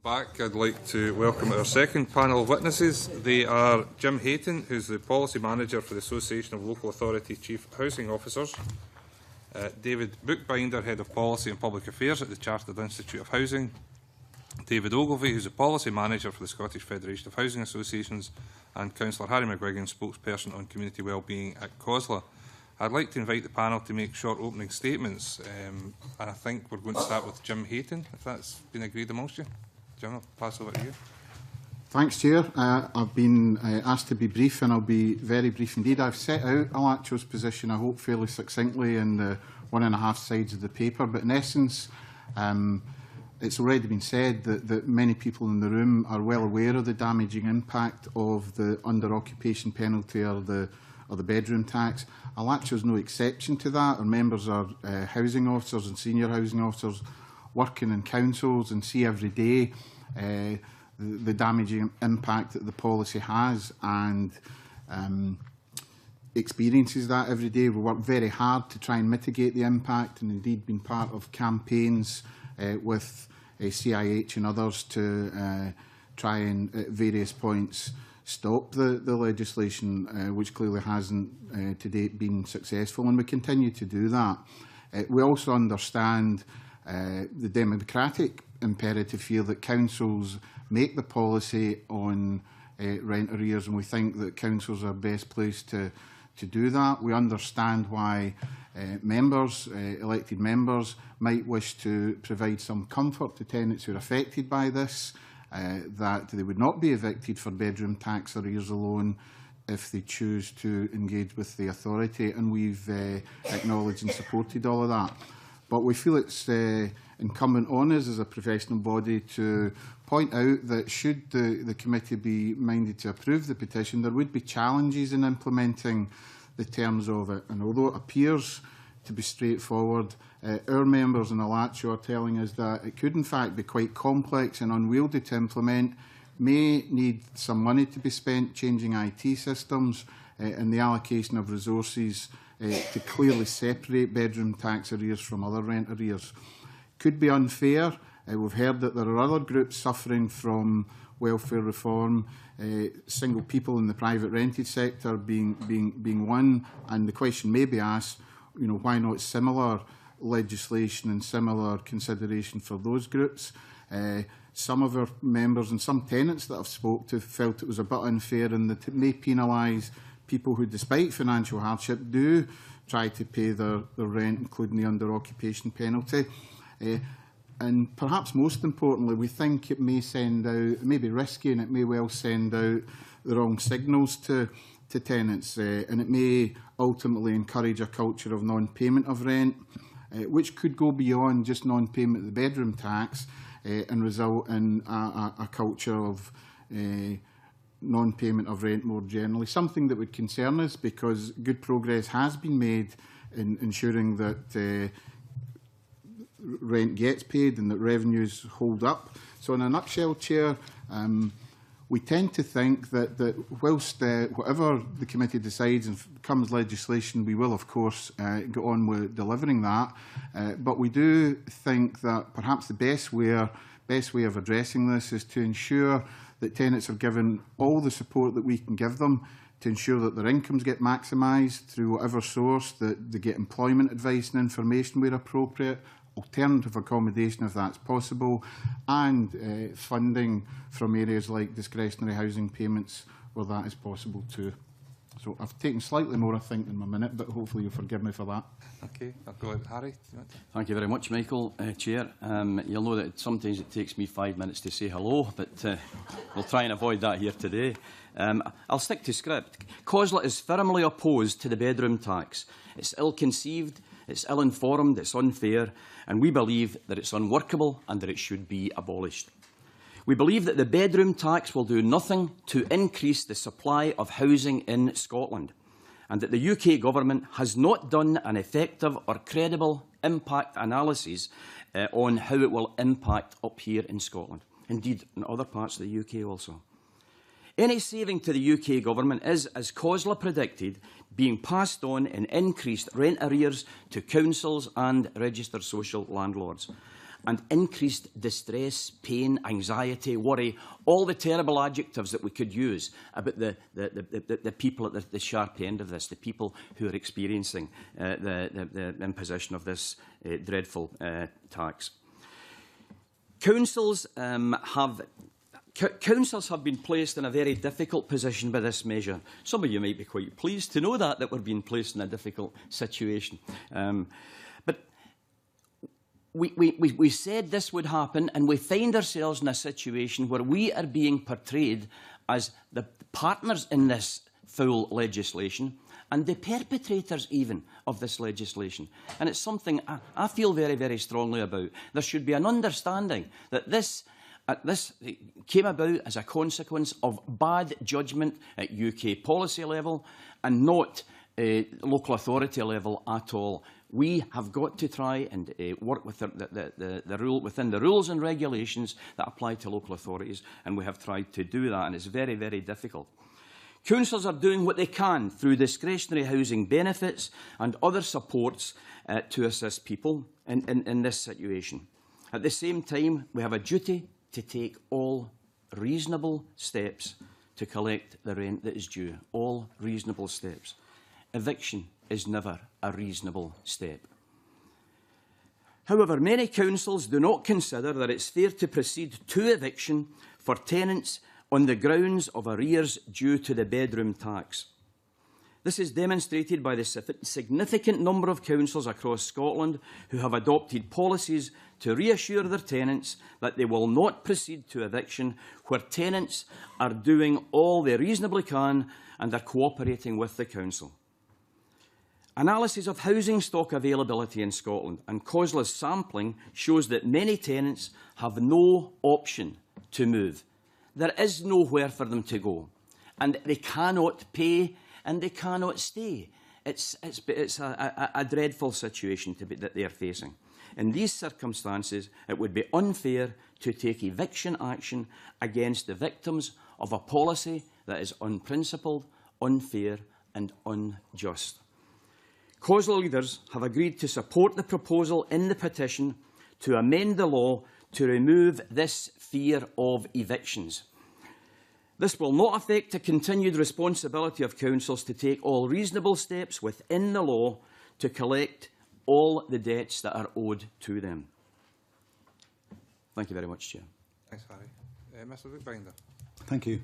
back, I'd like to welcome our second panel of witnesses. They are Jim Hayton, who's the Policy Manager for the Association of Local Authority Chief Housing Officers, David Bookbinder, Head of Policy and Public Affairs at the Chartered Institute of Housing, David Ogilvie, who's the Policy Manager for the Scottish Federation of Housing Associations, and Councillor Harry McGuigan, Spokesperson on Community Wellbeing at COSLA. I'd like to invite the panel to make short opening statements, and I think we're going to start with Jim Hayton, if that's been agreed amongst you. Jim, I'll pass over to you. Thanks, Chair. I've been asked to be brief, and I'll be very brief indeed. I've set out Alacho's position, I hope, fairly succinctly in the 1.5 sides of the paper, but in essence, it's already been said that many people in the room are well aware of the damaging impact of the under-occupation penalty or the bedroom tax. Alacho is no exception to that. Our members are housing officers and senior housing officers working in councils and see every day the damaging impact that the policy has, and experiences that every day. We work very hard to try and mitigate the impact, and indeed been part of campaigns with CIH and others to try and at various points stop the legislation, which clearly hasn't to date been successful, and we continue to do that. We also understand the democratic imperative here that councils make the policy on rent arrears, and we think that councils are best placed to do that. We understand why members, elected members, might wish to provide some comfort to tenants who are affected by this, that they would not be evicted for bedroom tax arrears alone if they choose to engage with the authority, and we've acknowledged and supported all of that. But we feel it's incumbent on us as a professional body to point out that should the committee be minded to approve the petition, there would be challenges in implementing the terms of it. And although it appears to be straightforward, our members in Alacho are telling us that it could in fact be quite complex and unwieldy to implement, may need some money to be spent changing IT systems and the allocation of resources to clearly separate bedroom tax arrears from other rent arrears. Could be unfair. We've heard that there are other groups suffering from welfare reform, single people in the private rented sector being one, and the question may be asked, you know, why not similar legislation and similar consideration for those groups? Some of our members and some tenants that I've spoke to felt it was a bit unfair, and that it may penalise people who, despite financial hardship, do try to pay their rent, including the under-occupation penalty. And perhaps most importantly, we think it may send out, it may be risky, and it may well send out the wrong signals to tenants, and it may ultimately encourage a culture of non-payment of rent, which could go beyond just non-payment of the bedroom tax and result in a culture of non-payment of rent more generally, something that would concern us because good progress has been made in ensuring that rent gets paid and that revenues hold up. So in a nutshell, Chair, we tend to think that whilst whatever the committee decides and comes legislation, we will of course go on with delivering that, but we do think that perhaps the best way of addressing this is to ensure that tenants are given all the support that we can give them to ensure that their incomes get maximised through whatever source, that they get employment advice and information where appropriate, alternative accommodation if that's possible, and funding from areas like discretionary housing payments where that is possible too. So I've taken slightly more, I think, than my minute, but hopefully you'll forgive me for that. Okay, I'll go ahead. Harry. Thank you very much, Michael. Chair, you'll know that sometimes it takes me 5 minutes to say hello, but we'll try and avoid that here today. I'll stick to script. COSLA is firmly opposed to the bedroom tax. It's ill-conceived, it's ill-informed, it's unfair, and we believe that it's unworkable and that it should be abolished. We believe that the bedroom tax will do nothing to increase the supply of housing in Scotland, and that the UK Government has not done an effective or credible impact analysis on how it will impact up here in Scotland, indeed in other parts of the UK also. Any saving to the UK Government is, as COSLA predicted, being passed on in increased rent arrears to councils and registered social landlords. and increased distress, pain, anxiety, worry, all the terrible adjectives that we could use about the people at the sharp end of this, the people who are experiencing the imposition of this dreadful tax. Councils have been placed in a very difficult position by this measure. Some of you might be quite pleased to know that we're being placed in a difficult situation. But we said this would happen, and we find ourselves in a situation where we are being portrayed as the partners in this foul legislation and the perpetrators even of this legislation. And it's something I feel very, very strongly about. There should be an understanding that this came about as a consequence of bad judgment at UK policy level and not local authority level at all. We have got to try and work with within the rules and regulations that apply to local authorities, and we have tried to do that, and it's very, very difficult. Councils are doing what they can through discretionary housing benefits and other supports to assist people in this situation. At the same time, we have a duty to take all reasonable steps to collect the rent that is due. All reasonable steps. Eviction is never a reasonable step. However, many councils do not consider that it's fair to proceed to eviction for tenants on the grounds of arrears due to the bedroom tax. This is demonstrated by the significant number of councils across Scotland who have adopted policies to reassure their tenants that they will not proceed to eviction where tenants are doing all they reasonably can and are cooperating with the council. Analysis of housing stock availability in Scotland and COSLA's sampling shows that many tenants have no option to move. There is nowhere for them to go, and they cannot pay and they cannot stay. It's a dreadful situation that they are facing. In these circumstances, it would be unfair to take eviction action against the victims of a policy that is unprincipled, unfair and unjust. COSLA leaders have agreed to support the proposal in the petition to amend the law to remove this fear of evictions. This will not affect the continued responsibility of councils to take all reasonable steps within the law to collect all the debts that are owed to them. Thank you very much, Chair. Thanks, Harry. Mr Bookbinder. Thank you.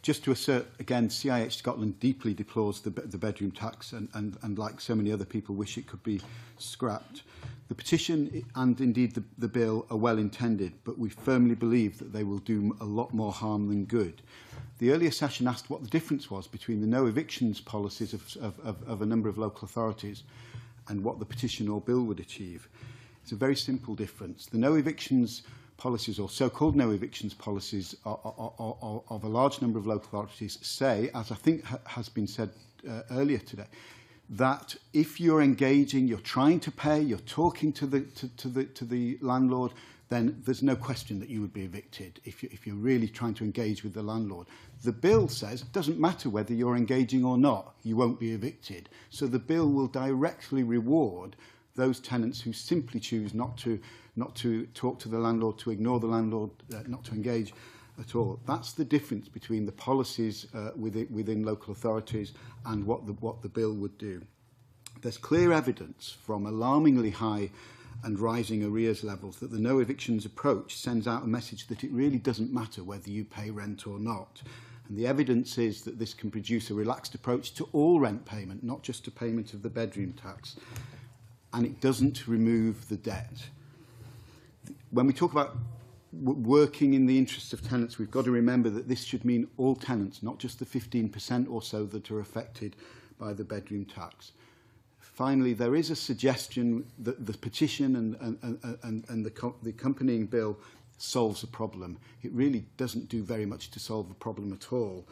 Just to assert again, CIH Scotland deeply deplores the bedroom tax and like so many other people, wish it could be scrapped. The petition and indeed the bill are well intended, but we firmly believe that they will do a lot more harm than good. The earlier session asked what the difference was between the no evictions policies of a number of local authorities and what the petition or bill would achieve. It's a very simple difference. The no evictions policies, or so-called no evictions policies, of a large number of local authorities say, as I think has been said earlier today, that if you're engaging, you're trying to pay, you're talking to the landlord, then there's no question that you would be evicted if you're really trying to engage with the landlord. The bill says it doesn't matter whether you're engaging or not, you won't be evicted. So the bill will directly reward those tenants who simply choose not to talk to the landlord, to ignore the landlord, not to engage at all. That's the difference between the policies within local authorities and what the bill would do. There's clear evidence from alarmingly high and rising arrears levels that the no evictions approach sends out a message that it really doesn't matter whether you pay rent or not. And the evidence is that this can produce a relaxed approach to all rent payment, not just to payment of the bedroom tax. And it doesn't remove the debt. When we talk about working in the interests of tenants, we've got to remember that this should mean all tenants, not just the 15% or so that are affected by the bedroom tax. Finally, there is a suggestion that the petition and the accompanying bill solves a problem. It really doesn't do very much to solve the problem at all,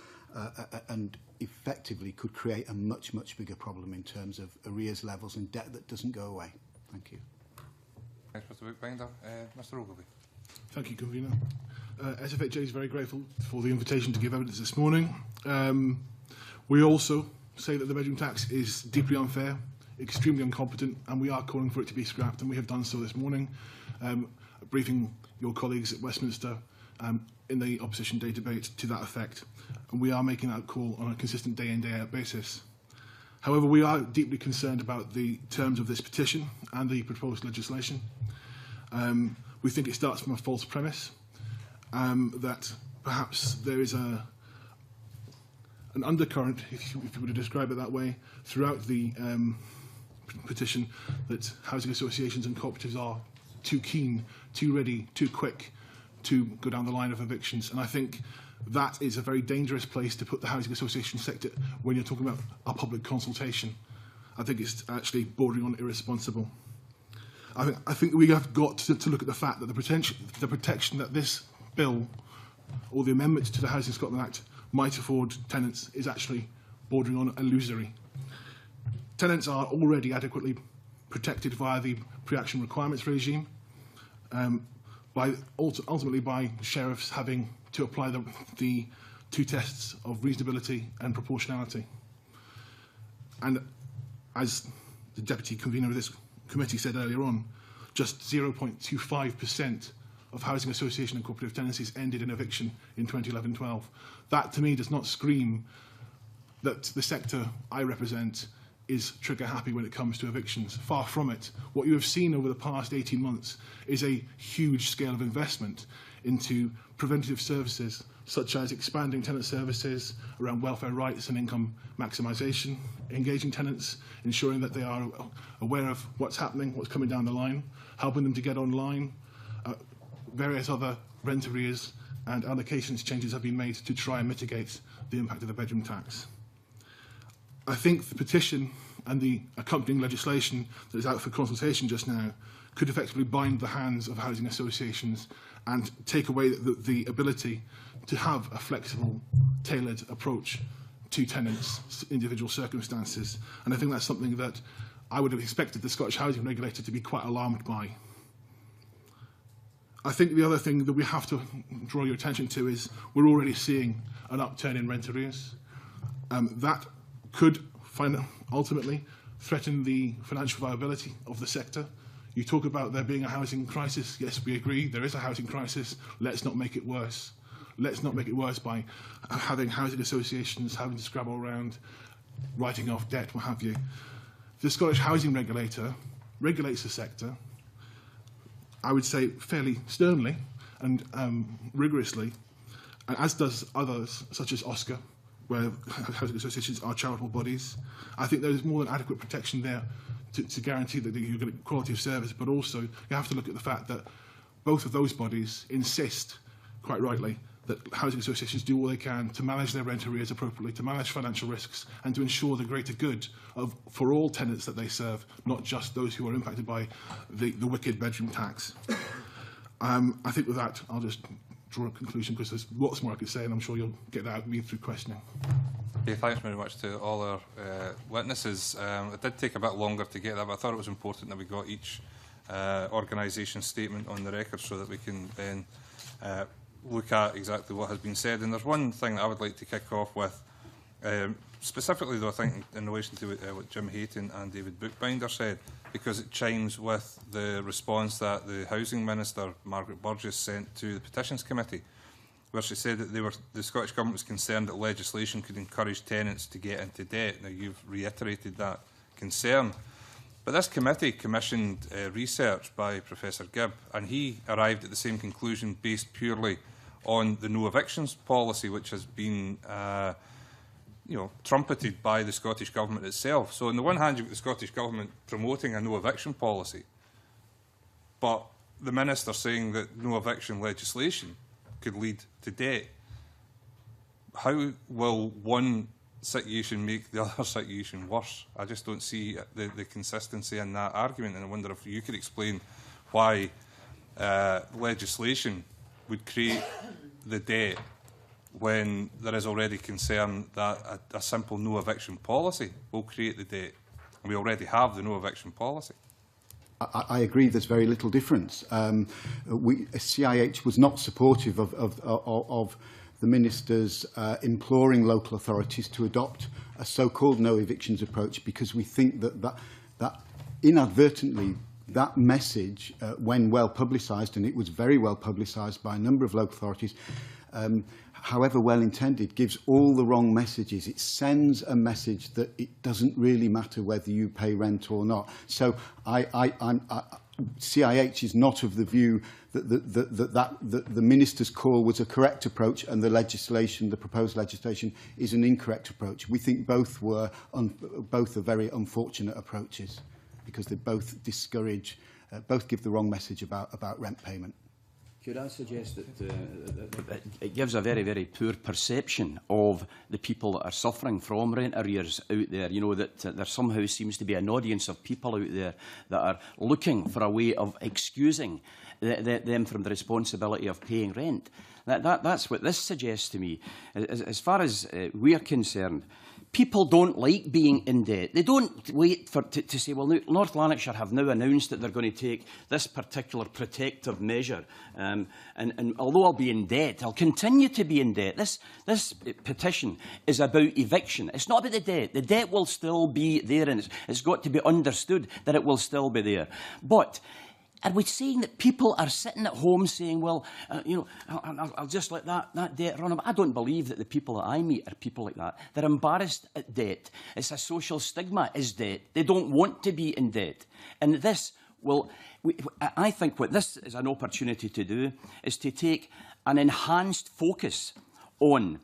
and effectively could create a much, much bigger problem in terms of arrears levels and debt that doesn't go away. Thank you. Thanks, Mr Bookbinder. Mr Ogilvie. Thank you, Convener. SFHA is very grateful for the invitation to give evidence this morning. We also say that the bedroom tax is deeply unfair. extremely incompetent, and we are calling for it to be scrapped, and we have done so this morning, briefing your colleagues at Westminster in the opposition day debate to that effect. And we are making that call on a consistent day-in, day-out basis. However, we are deeply concerned about the terms of this petition and the proposed legislation. We think it starts from a false premise, that perhaps there is an undercurrent, if you were to describe it that way, throughout the petition, that housing associations and cooperatives are too keen, too ready, too quick to go down the line of evictions. And I think that is a very dangerous place to put the housing association sector when you're talking about a public consultation. I think it's actually bordering on irresponsible. I think we have got to look at the fact that the protection that this bill or the amendments to the Housing Scotland Act might afford tenants is actually bordering on illusory. Tenants are already adequately protected via the pre-action requirements regime, ultimately by sheriffs having to apply the two tests of reasonability and proportionality. And as the deputy convener of this committee said earlier on, just 0.25% of housing association and cooperative tenancies ended in eviction in 2011-12. That, to me, does not scream that the sector I represent is trigger happy when it comes to evictions. Far from it. What you have seen over the past 18 months is a huge scale of investment into preventative services, such as expanding tenant services around welfare rights and income maximisation, engaging tenants, ensuring that they are aware of what's happening, what's coming down the line, helping them to get online. Various other rent arrears and allocations changes have been made to try and mitigate the impact of the bedroom tax. I think the petition and the accompanying legislation that is out for consultation just now could effectively bind the hands of housing associations and take away the ability to have a flexible, tailored approach to tenants' individual circumstances. And I think that's something that I would have expected the Scottish Housing Regulator to be quite alarmed by. I think the other thing that we have to draw your attention to is we're already seeing an upturn in rent arrears. That could ultimately threaten the financial viability of the sector. You talk about there being a housing crisis. Yes, we agree, there is a housing crisis. Let's not make it worse. Let's not make it worse by having housing associations having to scrabble around, writing off debt, what have you. The Scottish Housing Regulator regulates the sector, I would say fairly sternly and rigorously, as does others, such as OSCA, where housing associations are charitable bodies. I think there is more than adequate protection there to guarantee that you get quality of service, but also you have to look at the fact that both of those bodies insist, quite rightly, that housing associations do all they can to manage their rent arrears appropriately, to manage financial risks, and to ensure the greater good for all tenants that they serve, not just those who are impacted by the wicked bedroom tax. I think with that, I'll just draw a conclusion, because there's lots more I could say, and I'm sure you'll get that out of me through questioning. Okay, thanks very much to all our witnesses. It did take a bit longer to get that, but I thought it was important that we got each organisation's statement on the record so that we can then look at exactly what has been said. And there's one thing that I would like to kick off with, specifically though I think in relation to what Jim Hayton and David Bookbinder said, because it chimes with the response that the Housing Minister, Margaret Burgess, sent to the Petitions Committee, where she said that the Scottish Government was concerned that legislation could encourage tenants to get into debt. Now, you've reiterated that concern. But this committee commissioned research by Professor Gibb, and he arrived at the same conclusion based purely on the no evictions policy, which has been trumpeted by the Scottish Government itself. So on the one hand, you've got the Scottish Government promoting a no eviction policy, but the Minister saying that no eviction legislation could lead to debt. How will one situation make the other situation worse? I just don't see the consistency in that argument, and I wonder if you could explain why legislation would create the debt when there is already concern that a simple no eviction policy will create the debt. And we already have the no eviction policy. I agree there's very little difference. CIH was not supportive of the Minister's imploring local authorities to adopt a so-called no evictions approach, because we think that that inadvertently that message, when well publicised, and it was very well publicised by a number of local authorities, however well intended, gives all the wrong messages. It sends a message that it doesn't really matter whether you pay rent or not. So CIH is not of the view that the minister's call was a correct approach and the legislation, the proposed legislation, is an incorrect approach. We think both are very unfortunate approaches, because they both discourage, both give the wrong message about rent payment. Could I suggest that it gives a very, very poor perception of the people that are suffering from rent arrears out there? You know, that there somehow seems to be an audience of people out there that are looking for a way of excusing them from the responsibility of paying rent. That's what this suggests to me. As far as we're concerned, people don't like being in debt. They don't wait to say, well, North Lanarkshire have now announced that they're going to take this particular protective measure. And although I'll be in debt, I'll continue to be in debt. This petition is about eviction. It's not about the debt. The debt will still be there, and it's got to be understood that it will still be there. But are we saying that people are sitting at home saying, well, you know, I'll just let that debt run? I don't believe that the people that I meet are people like that. They're embarrassed at debt. It's a social stigma, is debt. They don't want to be in debt. And this will, I think what this is an opportunity to do is to take an enhanced focus on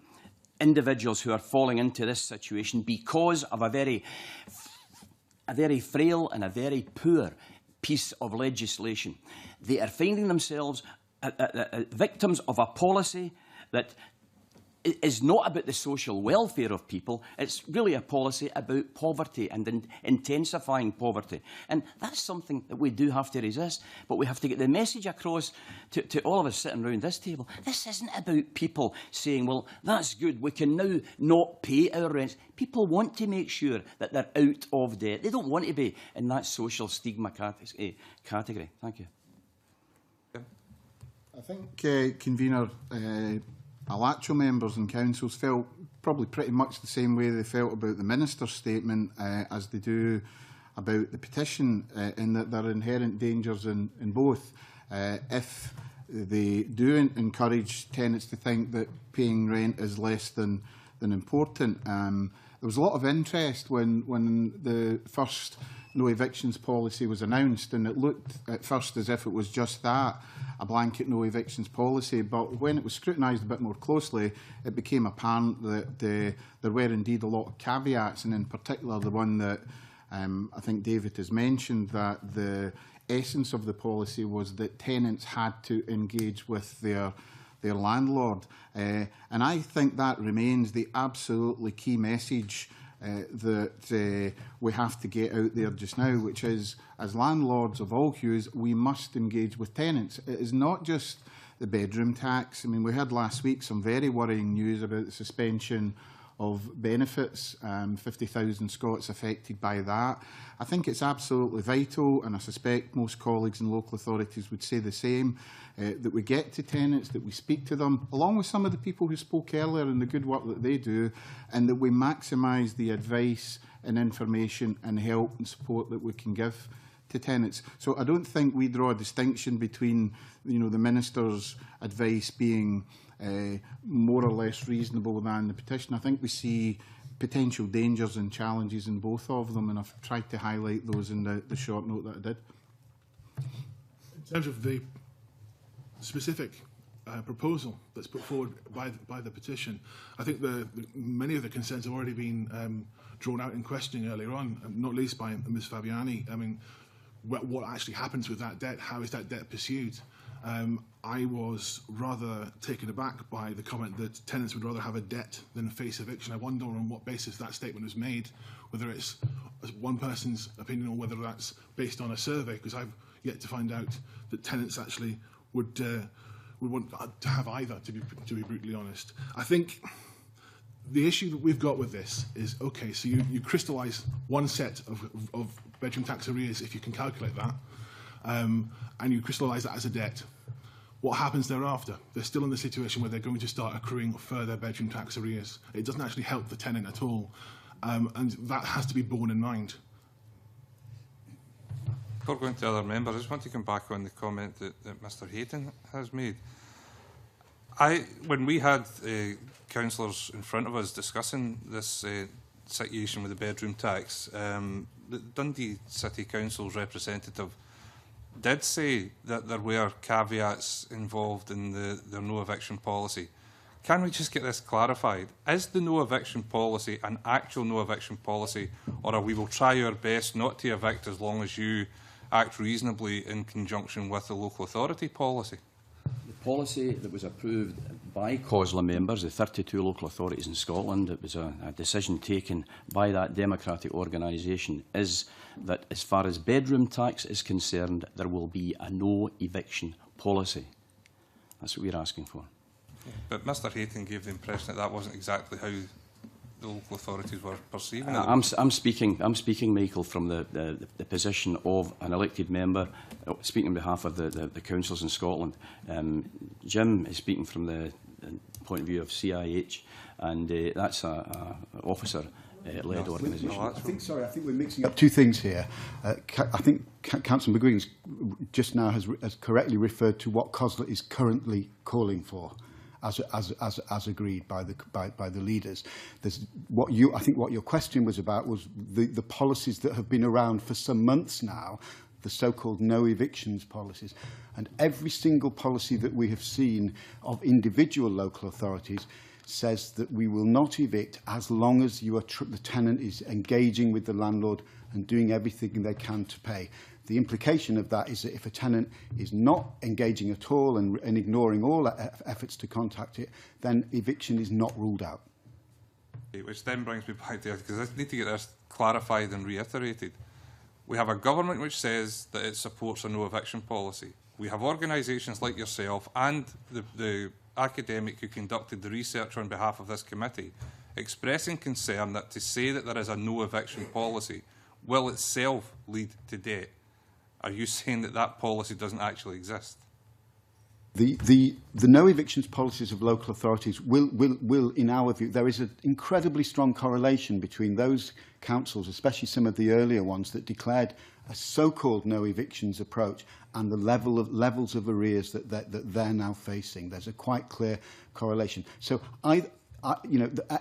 individuals who are falling into this situation because of a very frail and a very poor piece of legislation. They are finding themselves victims of a policy that is not about the social welfare of people. It's really a policy about poverty and intensifying poverty. And that's something that we do have to resist. But we have to get the message across to all of us sitting around this table. This isn't about people saying, well, that's good, we can now not pay our rents. People want to make sure that they're out of debt. They don't want to be in that social stigma category. Thank you. I think, Convener, Alacho members and councils felt probably pretty much the same way they felt about the Minister's statement as they do about the petition, in that there are inherent dangers in both. If they do encourage tenants to think that paying rent is less than important. There was a lot of interest when the first no evictions policy was announced, and it looked at first as if it was just that, a blanket no evictions policy. But when it was scrutinised a bit more closely, it became apparent that there were indeed a lot of caveats, and in particular the one that I think David has mentioned, that the essence of the policy was that tenants had to engage with their landlord. And I think that remains the absolutely key message that we have to get out there just now, which is, as landlords of all hues, we must engage with tenants. It is not just the bedroom tax. I mean, we had last week some very worrying news about the suspension of benefits, 50,000 Scots affected by that. I think it's absolutely vital, and I suspect most colleagues in local authorities would say the same, that we get to tenants, that we speak to them, along with some of the people who spoke earlier and the good work that they do, and that we maximise the advice and information and help and support that we can give to tenants. So I don't think we draw a distinction between, you know, the Minister's advice being more or less reasonable than the petition. I think we see potential dangers and challenges in both of them, and I've tried to highlight those in the short note that I did. In terms of the specific proposal that's put forward by the petition, I think many of the concerns have already been drawn out in questioning earlier on, not least by Ms Fabiani. I mean, what actually happens with that debt? How is that debt pursued? I was rather taken aback by the comment that tenants would rather have a debt than face eviction. I wonder on what basis that statement was made, whether it's one person's opinion or whether that's based on a survey, because I've yet to find out that tenants actually would want to have either, to be brutally honest. I think the issue that we've got with this is, okay, so you crystallise one set of bedroom tax arrears, if you can calculate that, and you crystallise that as a debt. What happens thereafter? They're still in the situation where they're going to start accruing further bedroom tax arrears. It doesn't actually help the tenant at all, and that has to be borne in mind. Before going to other members, I just want to come back on the comment that Mr Hayton has made. When we had councillors in front of us discussing this situation with the bedroom tax, the Dundee City Council's representative did say that there were caveats involved in their no eviction policy. Can we just get this clarified? Is the no eviction policy an actual no eviction policy, or we will try our best not to evict as long as you act reasonably in conjunction with the local authority policy? The policy that was approved by COSLA members, the 32 local authorities in Scotland, it was a decision taken by that democratic organisation, is that as far as bedroom tax is concerned, there will be a no eviction policy. That's what we're asking for. But Mr Hayton gave the impression that wasn't exactly how the local authorities were perceiving it. I'm speaking, Michael, from the position of an elected member, speaking on behalf of the councils in Scotland. Jim is speaking from the point of view of CIH, and that's an officer-led organisation. I think we're mixing up two things here. I think Councillor McGuigan just now has correctly referred to what COSLA is currently calling for, as agreed by the leaders. I think what your question was about was the policies that have been around for some months now, the so-called no evictions policies. And every single policy that we have seen of individual local authorities says that we will not evict as long as the tenant is engaging with the landlord and doing everything they can to pay. The implication of that is that if a tenant is not engaging at all and ignoring all efforts to contact it, then eviction is not ruled out. Okay, which then brings me back to, because I need to get this clarified and reiterated. We have a government which says that it supports a no eviction policy. We have organisations like yourself and the academic who conducted the research on behalf of this committee expressing concern that to say that there is a no eviction policy will itself lead to debt. Are you saying that that policy doesn't actually exist? The no evictions policies of local authorities will, in our view, there is an incredibly strong correlation between those councils, especially some of the earlier ones that declared a so-called no evictions approach, and the levels of arrears that they're now facing. There's a quite clear correlation. So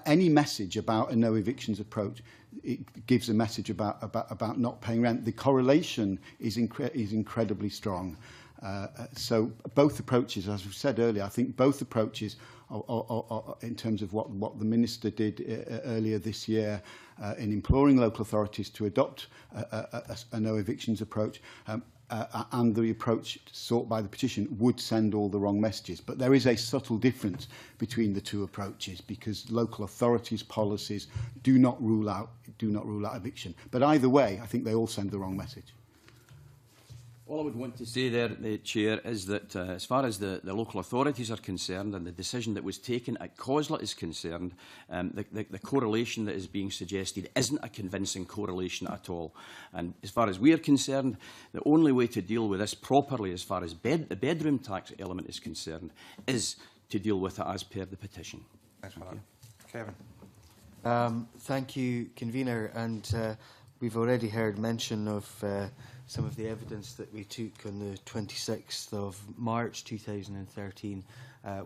any message about a no evictions approach, it gives a message about not paying rent. The correlation is incredibly strong. So both approaches, as we said earlier, I think both approaches are in terms of what the Minister did earlier this year in imploring local authorities to adopt a no evictions approach, and the approach sought by the petition would send all the wrong messages. But there is a subtle difference between the two approaches, because local authorities' policies do not rule out eviction. But either way, I think they all send the wrong message. All I would want to say there, Chair, is that as far as the local authorities are concerned and the decision that was taken at COSLA is concerned, the correlation that is being suggested isn't a convincing correlation at all. And as far as we are concerned, the only way to deal with this properly as far as the bedroom tax element is concerned is to deal with it as per the petition. Thanks for that. Kevin. Thank you, Convener. And we've already heard mention of some of the evidence that we took on the 26th of March 2013,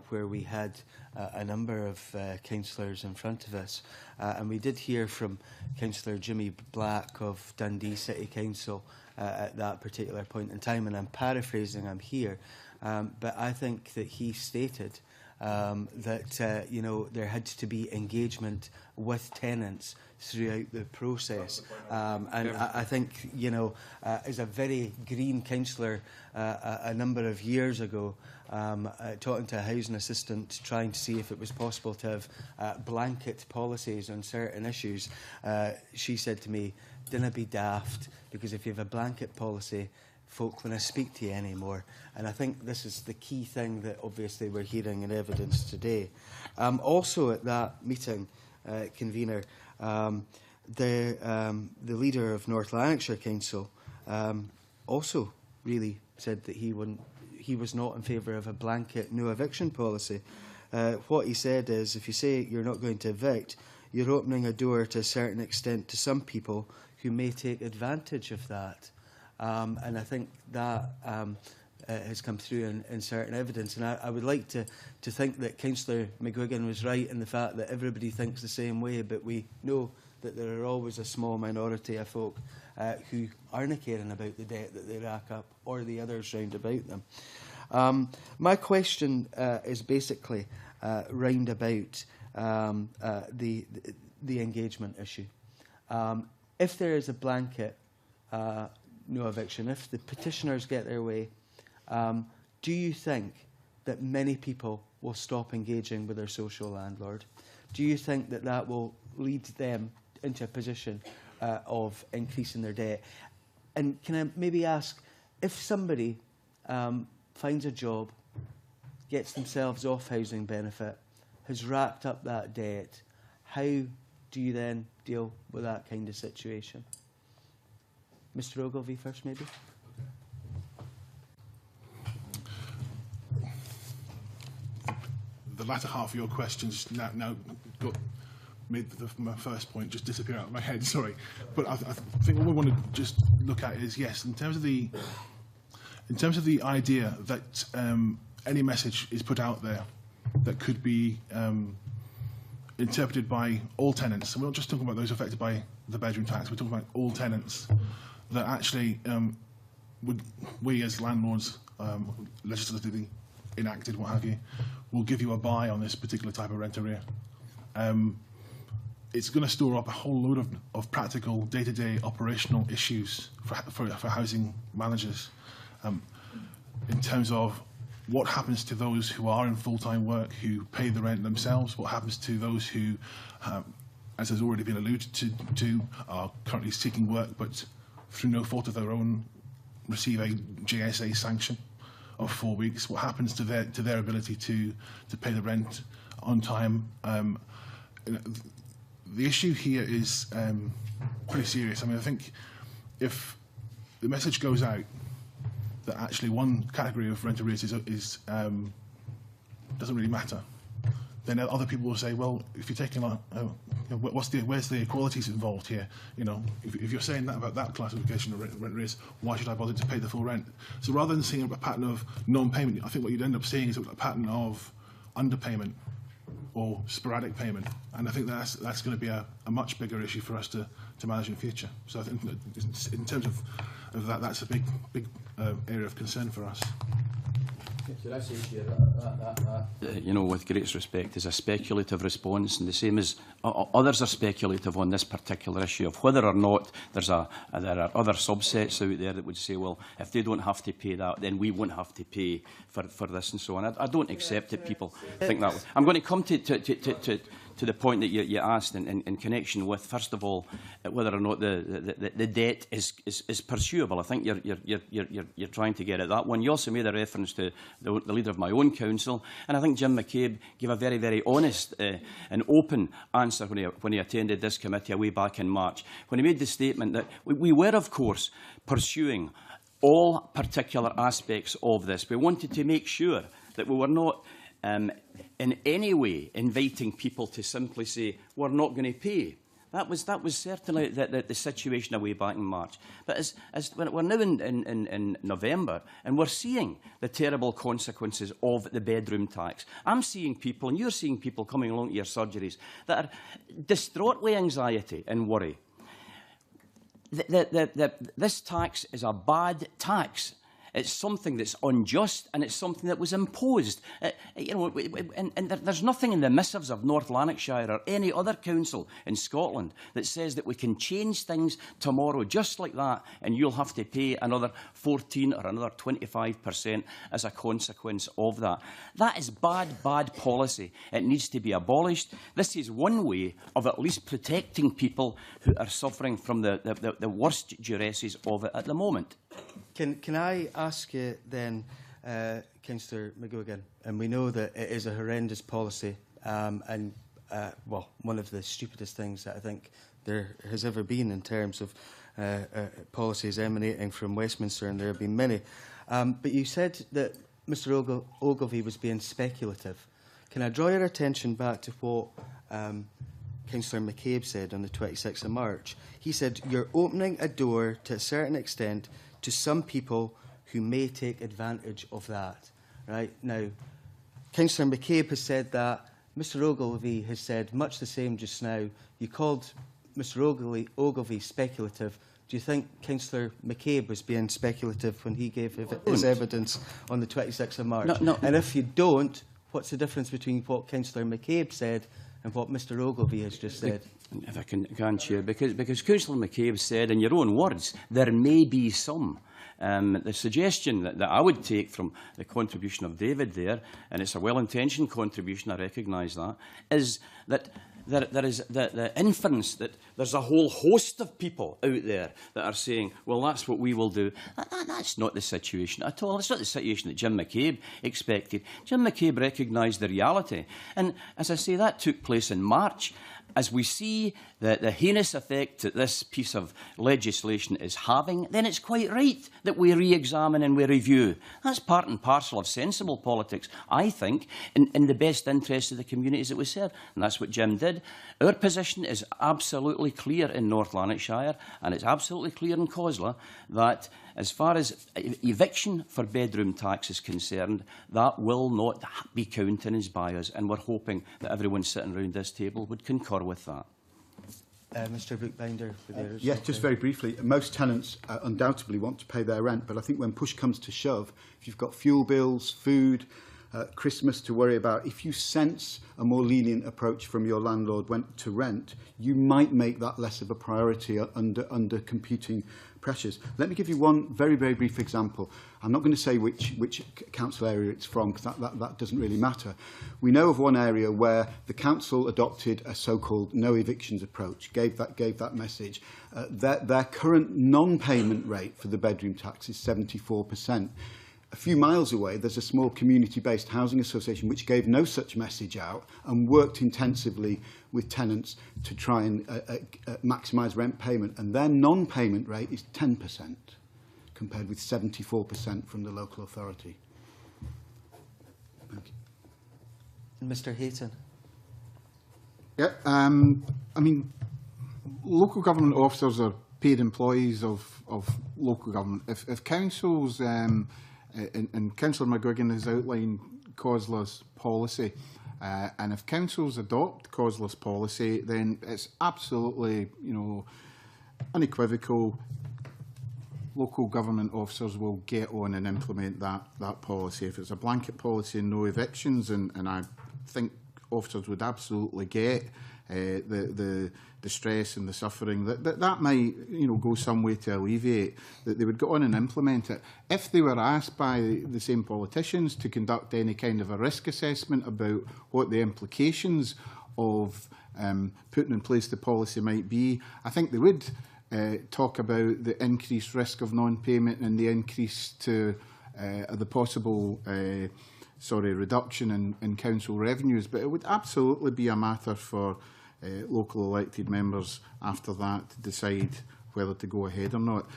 where we had a number of councillors in front of us. And we did hear from Councillor Jimmy Black of Dundee City Council at that particular point in time. And I'm paraphrasing, I'm here, but I think that he stated that there had to be engagement with tenants throughout the process, and I think as a very green councillor a number of years ago, talking to a housing assistant trying to see if it was possible to have blanket policies on certain issues, she said to me, "Dinna be daft, because if you have a blanket policy, folk won't speak to you anymore." And I think this is the key thing that obviously we're hearing in evidence today. Also at that meeting, Convener, the leader of North Lanarkshire Council also really said that he was not in favour of a blanket no eviction policy. What he said is, if you say you're not going to evict, you're opening a door to a certain extent to some people who may take advantage of that. And I think that has come through in certain evidence. And I would like to think that Councillor McGuigan was right in the fact that everybody thinks the same way, but we know that there are always a small minority of folk who aren't caring about the debt that they rack up or the others round about them. My question is basically round about the engagement issue. If there is a blanket no eviction, if the petitioners get their way, do you think that many people will stop engaging with their social landlord? Do you think that that will lead them into a position of increasing their debt? And can I maybe ask, if somebody finds a job, gets themselves off housing benefit, has racked up that debt, how do you then deal with that kind of situation? Mr Ogilvie first, maybe? The latter half of your questions now made my first point just disappear out of my head, sorry. But I think what we want to just look at is, yes, in terms of the idea that any message is put out there that could be interpreted by all tenants, and we're not just talking about those affected by the bedroom tax, we're talking about all tenants, that actually we as landlords, legislatively enacted, what have you, will give you a buy on this particular type of rent arrear. It's going to store up a whole load of practical, day-to-day operational issues for housing managers in terms of what happens to those who are in full-time work, who pay the rent themselves, what happens to those who, as has already been alluded to, are currently seeking work but through no fault of their own receive a JSA sanction of 4 weeks. What happens to their ability to pay the rent on time? The issue here is pretty serious. I mean, I think if the message goes out that actually one category of rent arrears doesn't really matter, then other people will say, well, if you're taking where's the equalities involved here? You know, if you're saying that about that classification of rent arrears, why should I bother to pay the full rent? So rather than seeing a pattern of non-payment, I think what you'd end up seeing is a pattern of underpayment or sporadic payment, and I think that's going to be a much bigger issue for us to manage in the future. So I think that in terms of that, that's a big area of concern for us. You know, with greatest respect, is a speculative response, and the same as others are speculative on this particular issue of whether or not there are other subsets out there that would say, well, if they don't have to pay that, then we won't have to pay for this and so on. I don't accept that people think that way. I'm going to come to the point that you asked in connection with, first of all, whether or not the debt is pursuable. I think you're trying to get at that one. You also made a reference to the leader of my own council, and I think Jim McCabe gave a very, very honest and open answer when he attended this committee way back in March, when he made the statement that we were, of course, pursuing all particular aspects of this. We wanted to make sure that we were not in any way inviting people to simply say, we're not going to pay. That was certainly the situation away back in March. But as we're now in November, and we're seeing the terrible consequences of the bedroom tax. I'm seeing people, and you're seeing people coming along to your surgeries that are distraught with anxiety and worry. This tax is a bad tax. It's something that's unjust, and it's something that was imposed. And there's nothing in the missives of North Lanarkshire or any other council in Scotland that says that we can change things tomorrow just like that, and you'll have to pay another 14 or another 25% as a consequence of that. That is bad policy. It needs to be abolished. This is one way of at least protecting people who are suffering from the worst duresses of it at the moment. Can I ask you then, Councillor McGuigan, and we know that it is a horrendous policy, and well, one of the stupidest things that I think there has ever been in terms of policies emanating from Westminster, and there have been many. But you said that Mr Ogilvie was being speculative. Can I draw your attention back to what Councillor McCabe said on the 26th of March? He said, you're opening a door to a certain extent to some people who may take advantage of that. Right now, Councillor McCabe has said that. Mr Ogilvie has said much the same just now. You called Mr Ogilvie speculative. Do you think Councillor McCabe was being speculative when he gave his evidence on the 26th of March? No. And if you don't, what's the difference between what Councillor McCabe said and what Mr Ogilvie has just said? If I can, Chair, because Councillor McCabe said, in your own words, there may be some. The suggestion that I would take from the contribution of David there, and it's a well-intentioned contribution, I recognise that, is that there is the inference that there's a whole host of people out there that are saying, well, that's what we will do. That's not the situation at all. It's not the situation that Jim McCabe expected. Jim McCabe recognised the reality. And as I say, that took place in March. As we see the heinous effect that this piece of legislation is having, then it's quite right that we re-examine and we review. That's part and parcel of sensible politics, I think, in the best interest of the communities that we serve. And that's what Jim did. Our position is absolutely clear in North Lanarkshire, and it's absolutely clear in COSLA, that as far as eviction for bedroom tax is concerned, that will not be countenanced by us, and we're hoping that everyone sitting around this table would concur with that. Mr Brookbinder. Yes, just very briefly. Most tenants undoubtedly want to pay their rent, but I think when push comes to shove, if you've got fuel bills, food, Christmas to worry about, if you sense a more lenient approach from your landlord to rent, you might make that less of a priority under competing pressures. Let me give you one very, very brief example. I'm not going to say which council area it's from, because that doesn't really matter. We know of one area where the council adopted a so-called no evictions approach, gave that message. Their current non-payment rate for the bedroom tax is 74%. A few miles away, there's a small community-based housing association which gave no such message out and worked intensively with tenants to try and maximise rent payment. And their non-payment rate is 10%, compared with 74% from the local authority. Thank you. Mr Hayton. Yeah, I mean, local government officers are paid employees of local government. If councils... and Councillor McGuigan has outlined COSLA's policy. And if councils adopt COSLA's policy, then it's absolutely, unequivocal. Local government officers will get on and implement that policy. If it's a blanket policy and no evictions, and I think officers would absolutely get the stress and the suffering, that might go some way to alleviate, that they would go on and implement it. If they were asked by the same politicians to conduct any kind of a risk assessment about what the implications of putting in place the policy might be, I think they would talk about the increased risk of non-payment and the increase to the possible reduction in council revenues. But it would absolutely be a matter for local elected members after that to decide whether to go ahead or not.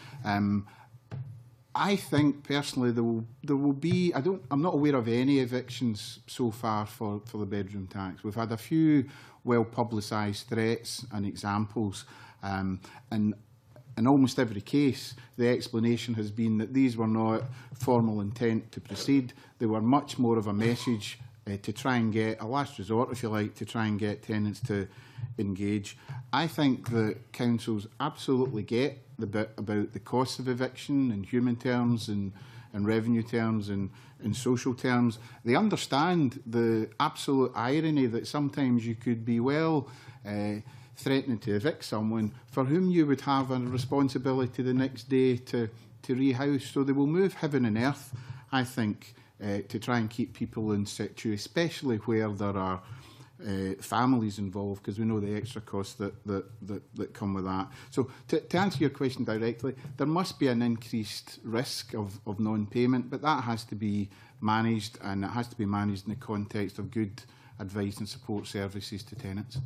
I think personally there will be. I'm not aware of any evictions so far for the bedroom tax. We've had a few well publicised threats and examples, and in almost every case, the explanation has been that these were not formal intent to proceed. They were much more of a message to try and get a last resort, if you like, to try and get tenants to engage. I think that councils absolutely get the bit about the cost of eviction in human terms and revenue terms and in social terms. They understand the absolute irony that sometimes you could be threatening to evict someone for whom you would have a responsibility the next day to rehouse. So they will move heaven and earth, I think, to try and keep people in situ, especially where there are families involved, because we know the extra costs that come with that. So to answer your question directly, there must be an increased risk of non-payment, but that has to be managed, and it has to be managed in the context of good advice and support services to tenants.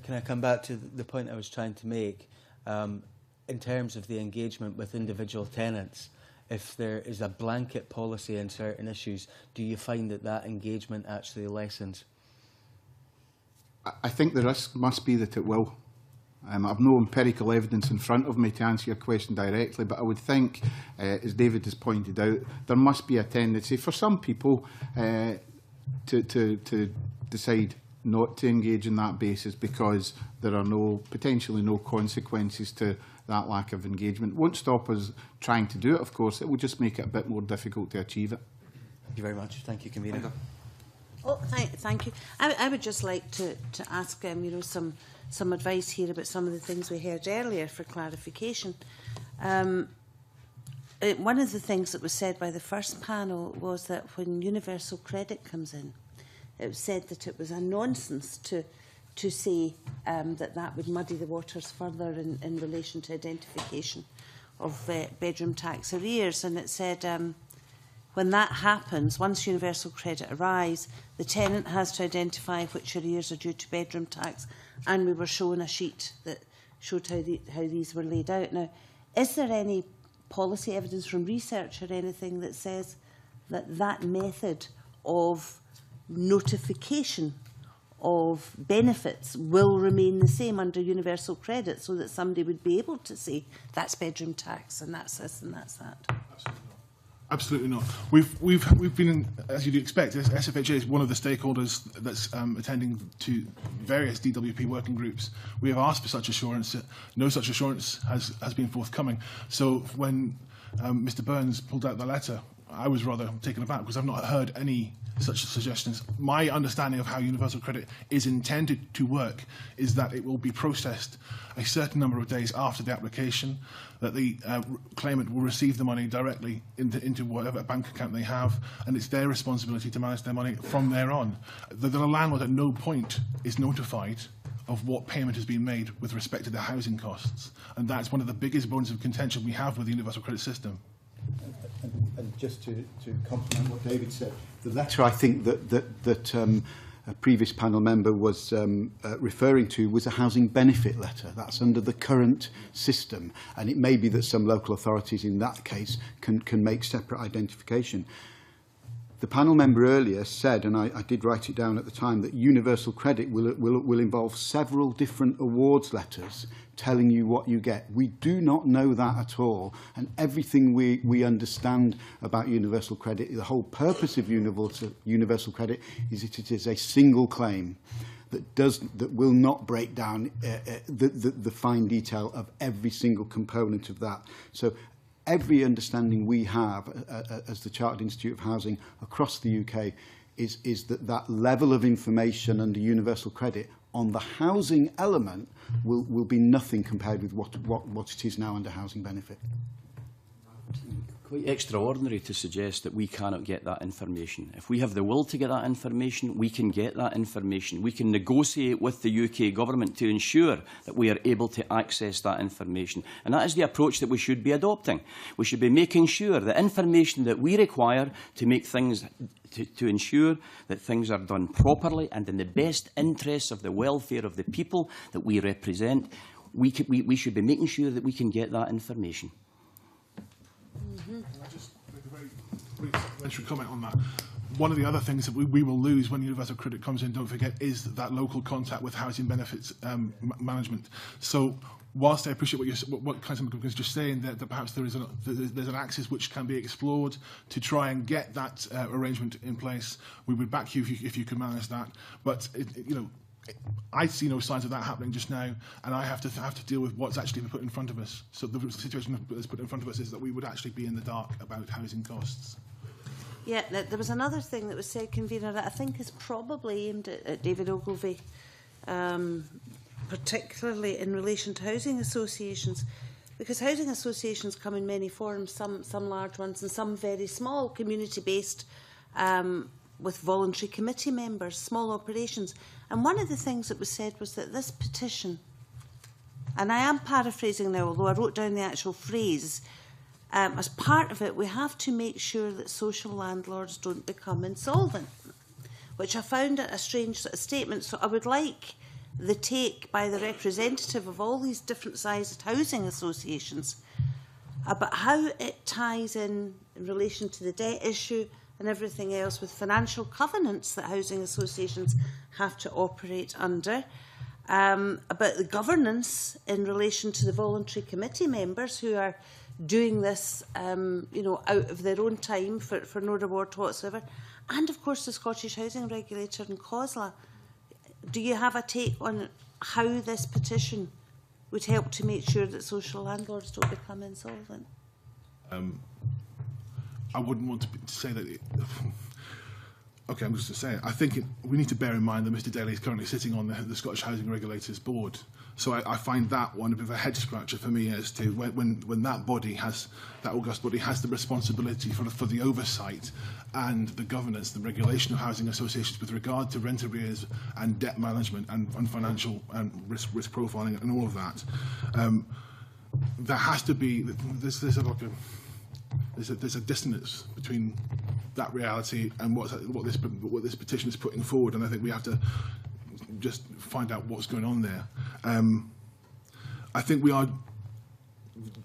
Can I come back to the point I was trying to make in terms of the engagement with individual tenants? If there is a blanket policy in certain issues, do you find that engagement actually lessens? I think the risk must be that it will. I've no empirical evidence in front of me to answer your question directly, but I would think, as David has pointed out, there must be a tendency for some people to decide not to engage on that basis because there are potentially no consequences to that lack of engagement. It won't stop us trying to do it, of course. It will just make it a bit more difficult to achieve it. Thank you very much. Thank you, Convener. Oh, thank you. I would just like to ask some advice here about some of the things we heard earlier for clarification. One of the things that was said by the first panel was that when universal credit comes in, it was said that it was a nonsense to say that would muddy the waters further in relation to identification of bedroom tax arrears. And it said when that happens, once universal credit arrives, the tenant has to identify which arrears are due to bedroom tax, and we were shown a sheet that showed how these were laid out. Now, is there any policy evidence from research or anything that says that method of notification of benefits will remain the same under universal credit, so that somebody would be able to say that's bedroom tax and that's this and that's that? Absolutely not. We've been, as you'd expect, SFHA is one of the stakeholders that's attending to various DWP working groups. We have asked for such assurance. No such assurance has been forthcoming. So when Mr. Burns pulled out the letter, I was rather taken aback because I've not heard any such suggestions. My understanding of how universal credit is intended to work is that it will be processed a certain number of days after the application, that the claimant will receive the money directly into whatever bank account they have, and it's their responsibility to manage their money from there on. The landlord at no point is notified of what payment has been made with respect to the housing costs, and that's one of the biggest bones of contention we have with the universal credit system. And just to complement what David said, the letter I think that a previous panel member was referring to was a housing benefit letter. That's under the current system, and it may be that some local authorities in that case can make separate identification. The panel member earlier said, and I did write it down at the time, that universal credit will involve several different awards letters telling you what you get. We do not know that at all, and everything we understand about universal credit, the whole purpose of universal credit is that it is a single claim that will not break down the fine detail of every single component of that. So every understanding we have as the Chartered Institute of Housing across the UK is that level of information under universal credit on the housing element will be nothing compared with what it is now under housing benefit. Quite extraordinary to suggest that we cannot get that information. If we have the will to get that information, we can get that information. We can negotiate with the UK government to ensure that we are able to access that information. And that is the approach that we should be adopting. We should be making sure that information that we require to make things to ensure that things are done properly and in the best interests of the welfare of the people that we represent, we should be making sure that we can get that information. Can I just make a very brief supplementary comment on that? One of the other things that we will lose when universal credit comes in, don't forget, is that local contact with housing benefits management. So whilst I appreciate what Councillor McGuigan is just saying, that perhaps there's an axis which can be explored to try and get that arrangement in place, we would back you if you could manage that. But I see no signs of that happening just now, and I have to deal with what's actually been put in front of us. So the situation that's put in front of us is that we would actually be in the dark about housing costs. Yeah, there was another thing that was said, Convener, that I think is probably aimed at David Ogilvie, particularly in relation to housing associations, because housing associations come in many forms, some large ones and some very small, community-based, with voluntary committee members, small operations. And one of the things that was said was that this petition, and I am paraphrasing now, although I wrote down the actual phrase, as part of it, we have to make sure that social landlords don't become insolvent, which I found a strange sort of statement. So I would like the take by the representative of all these different sized housing associations about how it ties in relation to the debt issue and everything else with financial covenants that housing associations have to operate under. about the governance in relation to the voluntary committee members who are doing this, you know, out of their own time for no reward whatsoever, and of course the Scottish Housing Regulator and COSLA. Do you have a take on how this petition would help to make sure that social landlords don't become insolvent? I wouldn't want to say that. Okay, I'm just going to say it. I think we need to bear in mind that Mr Daly is currently sitting on the Scottish Housing Regulators Board. So I find that one a bit of a head scratcher for me as to when that body has, that august body has the responsibility for the oversight and the governance, the regulation of housing associations with regard to rent arrears and debt management and financial and risk profiling and all of that. There has to be, there's a dissonance between that reality and what this petition is putting forward, and I think we have to just find out what's going on there. I think we are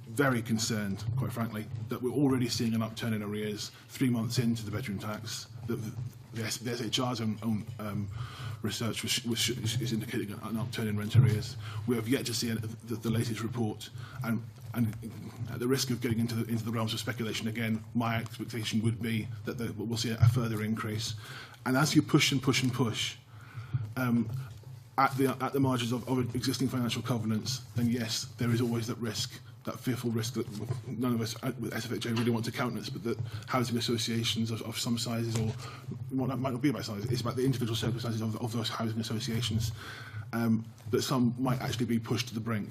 very concerned, quite frankly, that we're already seeing an upturn in arrears 3 months into the bedroom tax. The SHR's own research is indicating an upturn in rent arrears. We have yet to see the latest report, and at the risk of getting into the realms of speculation again, my expectation would be that we'll see a further increase. And as you push and push and push at the margins of existing financial covenants, then yes, there is always that risk, that fearful risk that none of us with SFHA really want to countenance, but that housing associations of some sizes, or might not be about size, it's about the individual circumstances of those housing associations, that some might actually be pushed to the brink.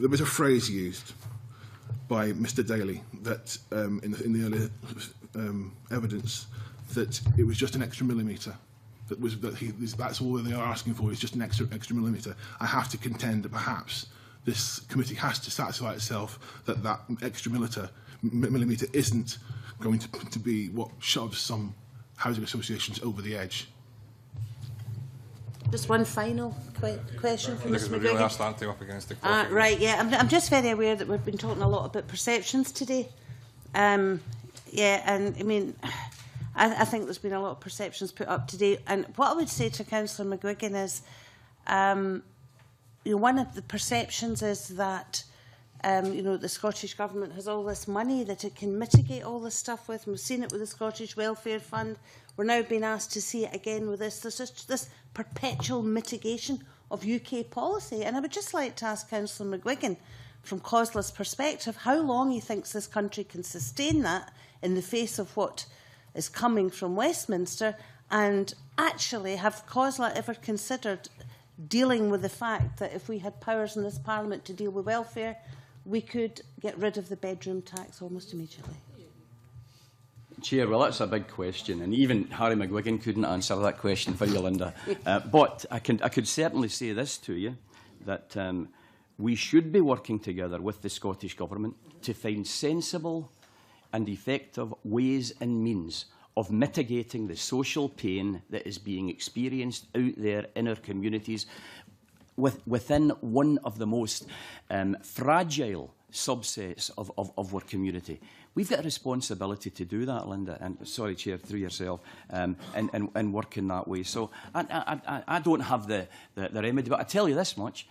There was a phrase used by Mr Daly that in the earlier evidence that it was just an extra millimetre. That's all they are asking for, is just an extra millimetre. I have to contend that perhaps this committee has to satisfy itself that that extra millimetre isn't going to be what shoves some housing associations over the edge. Just one final question from Mr McGuigan. We really are starting to go up against the clock. Right, yeah. I'm just very aware that we've been talking a lot about perceptions today. Yeah, and I mean, I think there's been a lot of perceptions put up today. And what I would say to Councillor McGuigan is, you know, one of the perceptions is that you know, the Scottish Government has all this money that it can mitigate all this stuff with. And we've seen it with the Scottish Welfare Fund. We're now being asked to see it again with this. There's just this perpetual mitigation of UK policy. And I would just like to ask Councillor McGuigan, from COSLA's perspective, how long he thinks this country can sustain that in the face of what is coming from Westminster, and actually have COSLA ever considered dealing with the fact that if we had powers in this Parliament to deal with welfare, we could get rid of the bedroom tax almost immediately? Chair, well, that's a big question, and even Harry McGuigan couldn't answer that question for you, Linda. But I could certainly say this to you, that we should be working together with the Scottish Government to find sensible and effective ways and means of mitigating the social pain that is being experienced out there in our communities within one of the most fragile subsets of our community. We've got a responsibility to do that, Linda, and sorry, Chair, through yourself, and work in that way. So I don't have the remedy, but I tell you this much.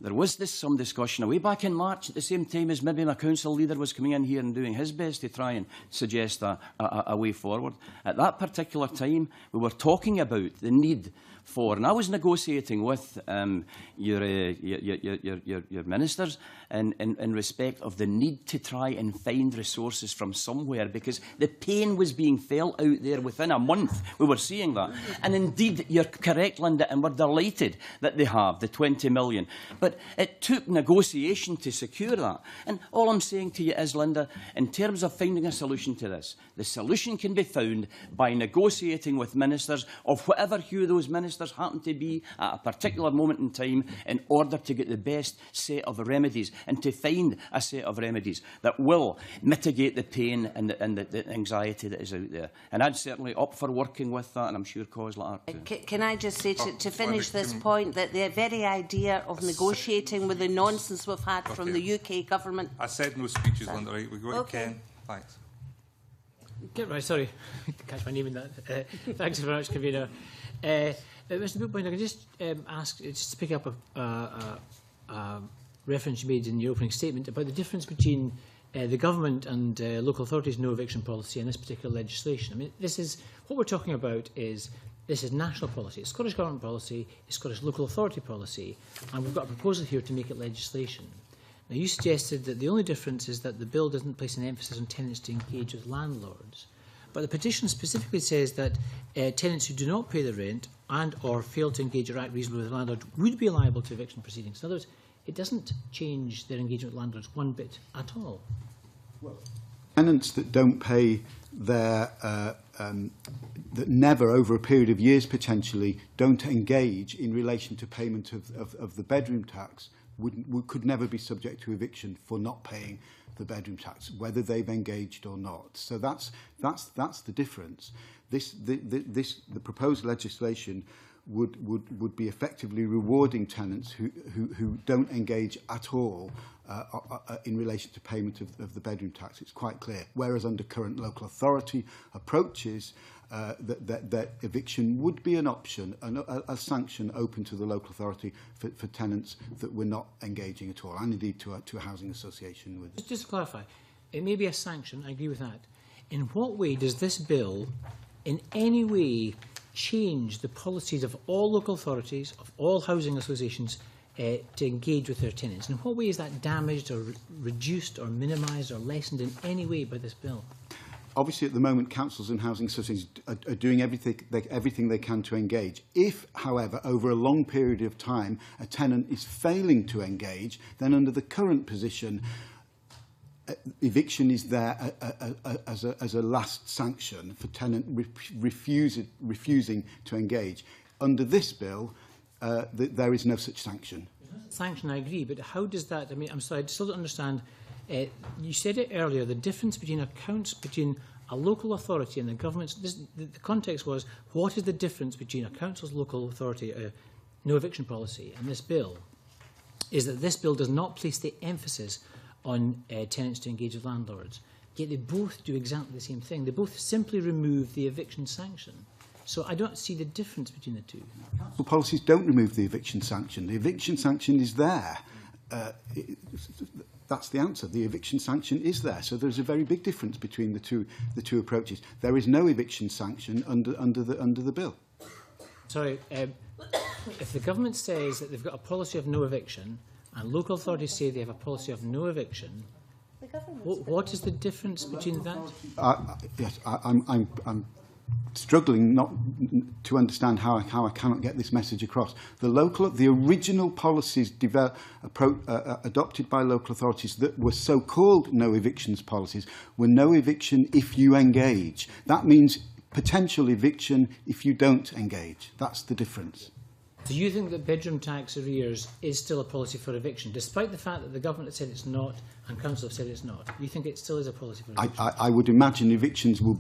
There was some discussion way back in March at the same time as maybe my council leader was coming in here and doing his best to try and suggest a way forward. At that particular time, we were talking about the need for, and I was negotiating with your ministers in respect of the need to try and find resources from somewhere, because the pain was being felt out there within a month. We were seeing that. And indeed, you're correct, Linda, and we're delighted that they have the 20 million. But it took negotiation to secure that. And all I'm saying to you is, Linda, in terms of finding a solution to this, the solution can be found by negotiating with ministers of whatever hue those ministers happen to be at a particular moment in time, in order to get the best set of remedies and to find a set of remedies that will mitigate the pain and the anxiety that is out there. And I'm certainly up for working with that, and I'm sure COSLA are too. Can I just say, to finish this point, that the very idea of negotiating with the nonsense we've had from the UK Government... I said no speeches, Linda, right? We go to Ken. Thanks. Right, sorry, catch my name in that. Thanks very much, Convener. Mr Bookbinder, I can just ask, just to pick up a reference you made in your opening statement about the difference between the government and local authorities' no eviction policy and this particular legislation. I mean, this is what we're talking about. This is national policy, it's Scottish Government policy, it's Scottish local authority policy, and we've got a proposal here to make it legislation. Now, you suggested that the only difference is that the bill doesn't place an emphasis on tenants to engage with landlords. But the petition specifically says that tenants who do not pay the rent and or fail to engage or act reasonably with the landlord would be liable to eviction proceedings. In other words, it doesn't change their engagement with landlords one bit at all. Well, tenants that don't pay their that never, over a period of years potentially, don't engage in relation to payment of the bedroom tax could never be subject to eviction for not paying the bedroom tax, whether they've engaged or not. So that's the difference. The proposed legislation would be effectively rewarding tenants who don't engage at all in relation to payment of the bedroom tax. It's quite clear. Whereas under current local authority approaches, that eviction would be an option, a sanction open to the local authority for tenants that were not engaging at all, and indeed to a housing association. Just to clarify, it may be a sanction, I agree with that. In what way does this bill in any way change the policies of all local authorities, of all housing associations, to engage with their tenants? In what way is that damaged or reduced or minimised or lessened in any way by this bill? Obviously, at the moment, councils and housing associations are doing everything they can to engage. If, however, over a long period of time, a tenant is failing to engage, then under the current position, eviction is there as a last sanction for tenant refusing to engage. Under this bill, there is no such sanction. Sanction, I agree, but how does that? I mean, I'm sorry, I still don't understand. You said it earlier. The difference between a local authority and the government's. The context was, what is the difference between a council's local authority, no eviction policy, and this bill? Is that this bill does not place the emphasis on tenants to engage with landlords. Yet they both do exactly the same thing. They both simply remove the eviction sanction. So I don't see the difference between the two. Well, policies don't remove the eviction sanction. The eviction sanction is there. That's the answer. The eviction sanction is there. So there's a very big difference between the two approaches. There is no eviction sanction under the bill. Sorry, if the government says that they've got a policy of no eviction, and local authorities say they have a policy of no eviction, what is the difference between that? Yes, I'm struggling not to understand how I cannot get this message across. The original policies adopted by local authorities that were so-called no evictions policies were no eviction if you engage. That means potential eviction if you don't engage. That's the difference. Do you think that bedroom tax arrears is still a policy for eviction, despite the fact that the government has said it's not and council have said it's not? You think it still is a policy for eviction? I would imagine evictions will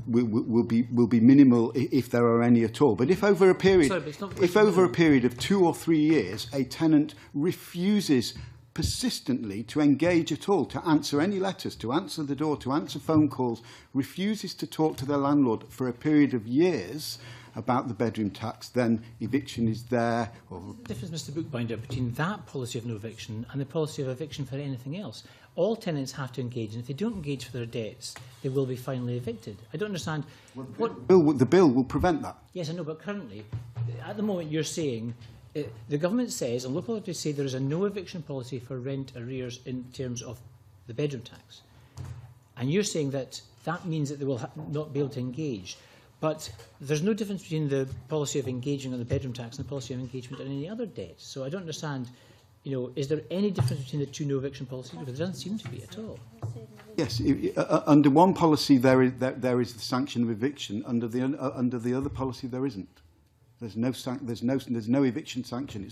be minimal if there are any at all. But if over a period, over a period of 2 or 3 years, a tenant refuses persistently to engage at all, to answer any letters, to answer the door, to answer phone calls, refuses to talk to their landlord for a period of years about the bedroom tax, then eviction is there. What's the difference, Mr Bookbinder, between that policy of no eviction and the policy of eviction for anything else? All tenants have to engage, and if they don't engage for their debts, they will be finally evicted. I don't understand. The bill will prevent that. Yes, I know, but currently, at the moment, you're saying the government says, and local authorities say, there is a no eviction policy for rent arrears in terms of the bedroom tax. And you're saying that that means that they will not be able to engage. But there's no difference between the policy of engaging on the bedroom tax and the policy of engagement on any other debt. So I don't understand, is there any difference between the two no eviction policies? Because there doesn't seem to be at all. Yes, under one policy there is the sanction of eviction. Under the other policy there isn't. There's no eviction sanction.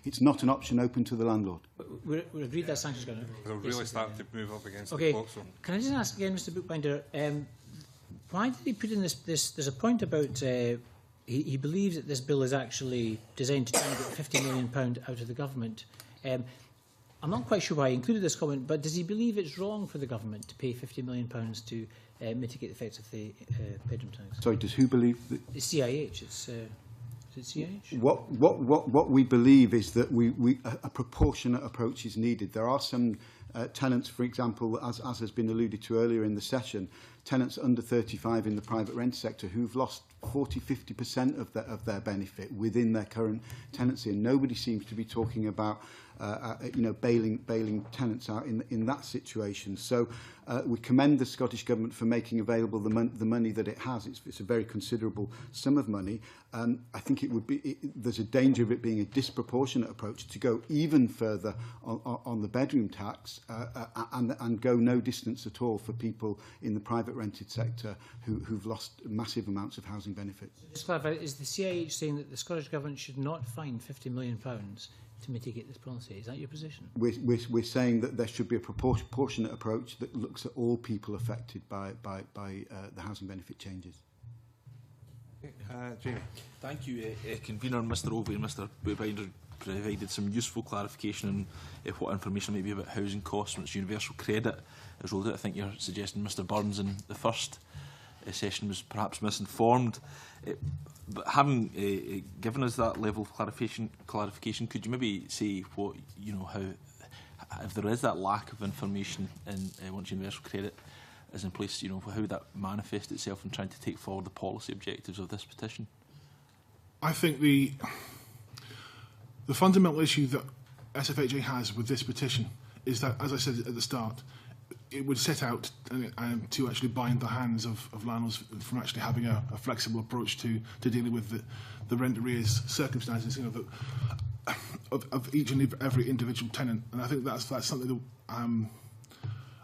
It's not an option open to the landlord. We're agreed that sanction's going to. They're really starting to move up against the clock. So. Can I just ask again, Mr Bookbinder? Why did he put in this? There's a point about he believes that this bill is actually designed to try and get £50 million out of the government. I'm not quite sure why he included this comment, but does he believe it's wrong for the government to pay £50 million to mitigate the effects of the bedroom tax? Sorry, does who believe that? The CIH. It's. Is it CIH? What we believe is that a proportionate approach is needed. There are some tenants, for example, as has been alluded to earlier in the session, tenants under 35 in the private rent sector who've lost 40–50% of their benefit within their current tenancy, and nobody seems to be talking about bailing tenants out in that situation. So we commend the Scottish Government for making available the money that it has. It's a very considerable sum of money. I think there's a danger of it being a disproportionate approach to go even further on the bedroom tax and go no distance at all for people in the private rented sector who've lost massive amounts of housing benefits. Just clarify, is the CIH saying that the Scottish Government should not find £50 million to mitigate this policy? Is that your position? We're saying that there should be a proportionate approach that looks at all people affected by the housing benefit changes. Jamie. Thank you, Convener. Mr Ovey and Mr Bookbinder provided some useful clarification on what information may be about housing costs once universal credit is rolled out. I think you're suggesting Mr Burns in the first session was perhaps misinformed. But having given us that level of clarification, could you maybe say what, how, if there is that lack of information in once universal credit is in place, how that manifests itself in trying to take forward the policy objectives of this petition? I think the fundamental issue that SFHA has with this petition is that, as I said at the start, it would set out to actually bind the hands of landlords from actually having a flexible approach to dealing with the rent arrears circumstances, of each and every individual tenant. And I think that's something that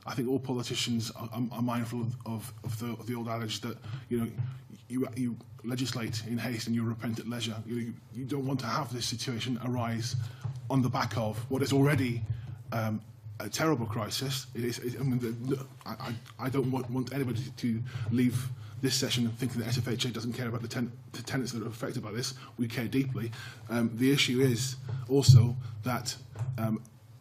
I think all politicians are mindful of the old adage that you legislate in haste and you repent at leisure. You don't want to have this situation arise on the back of what is already a terrible crisis. I don't want anybody to leave this session thinking that SFHA doesn't care about the tenants that are affected by this. We care deeply. The issue is also that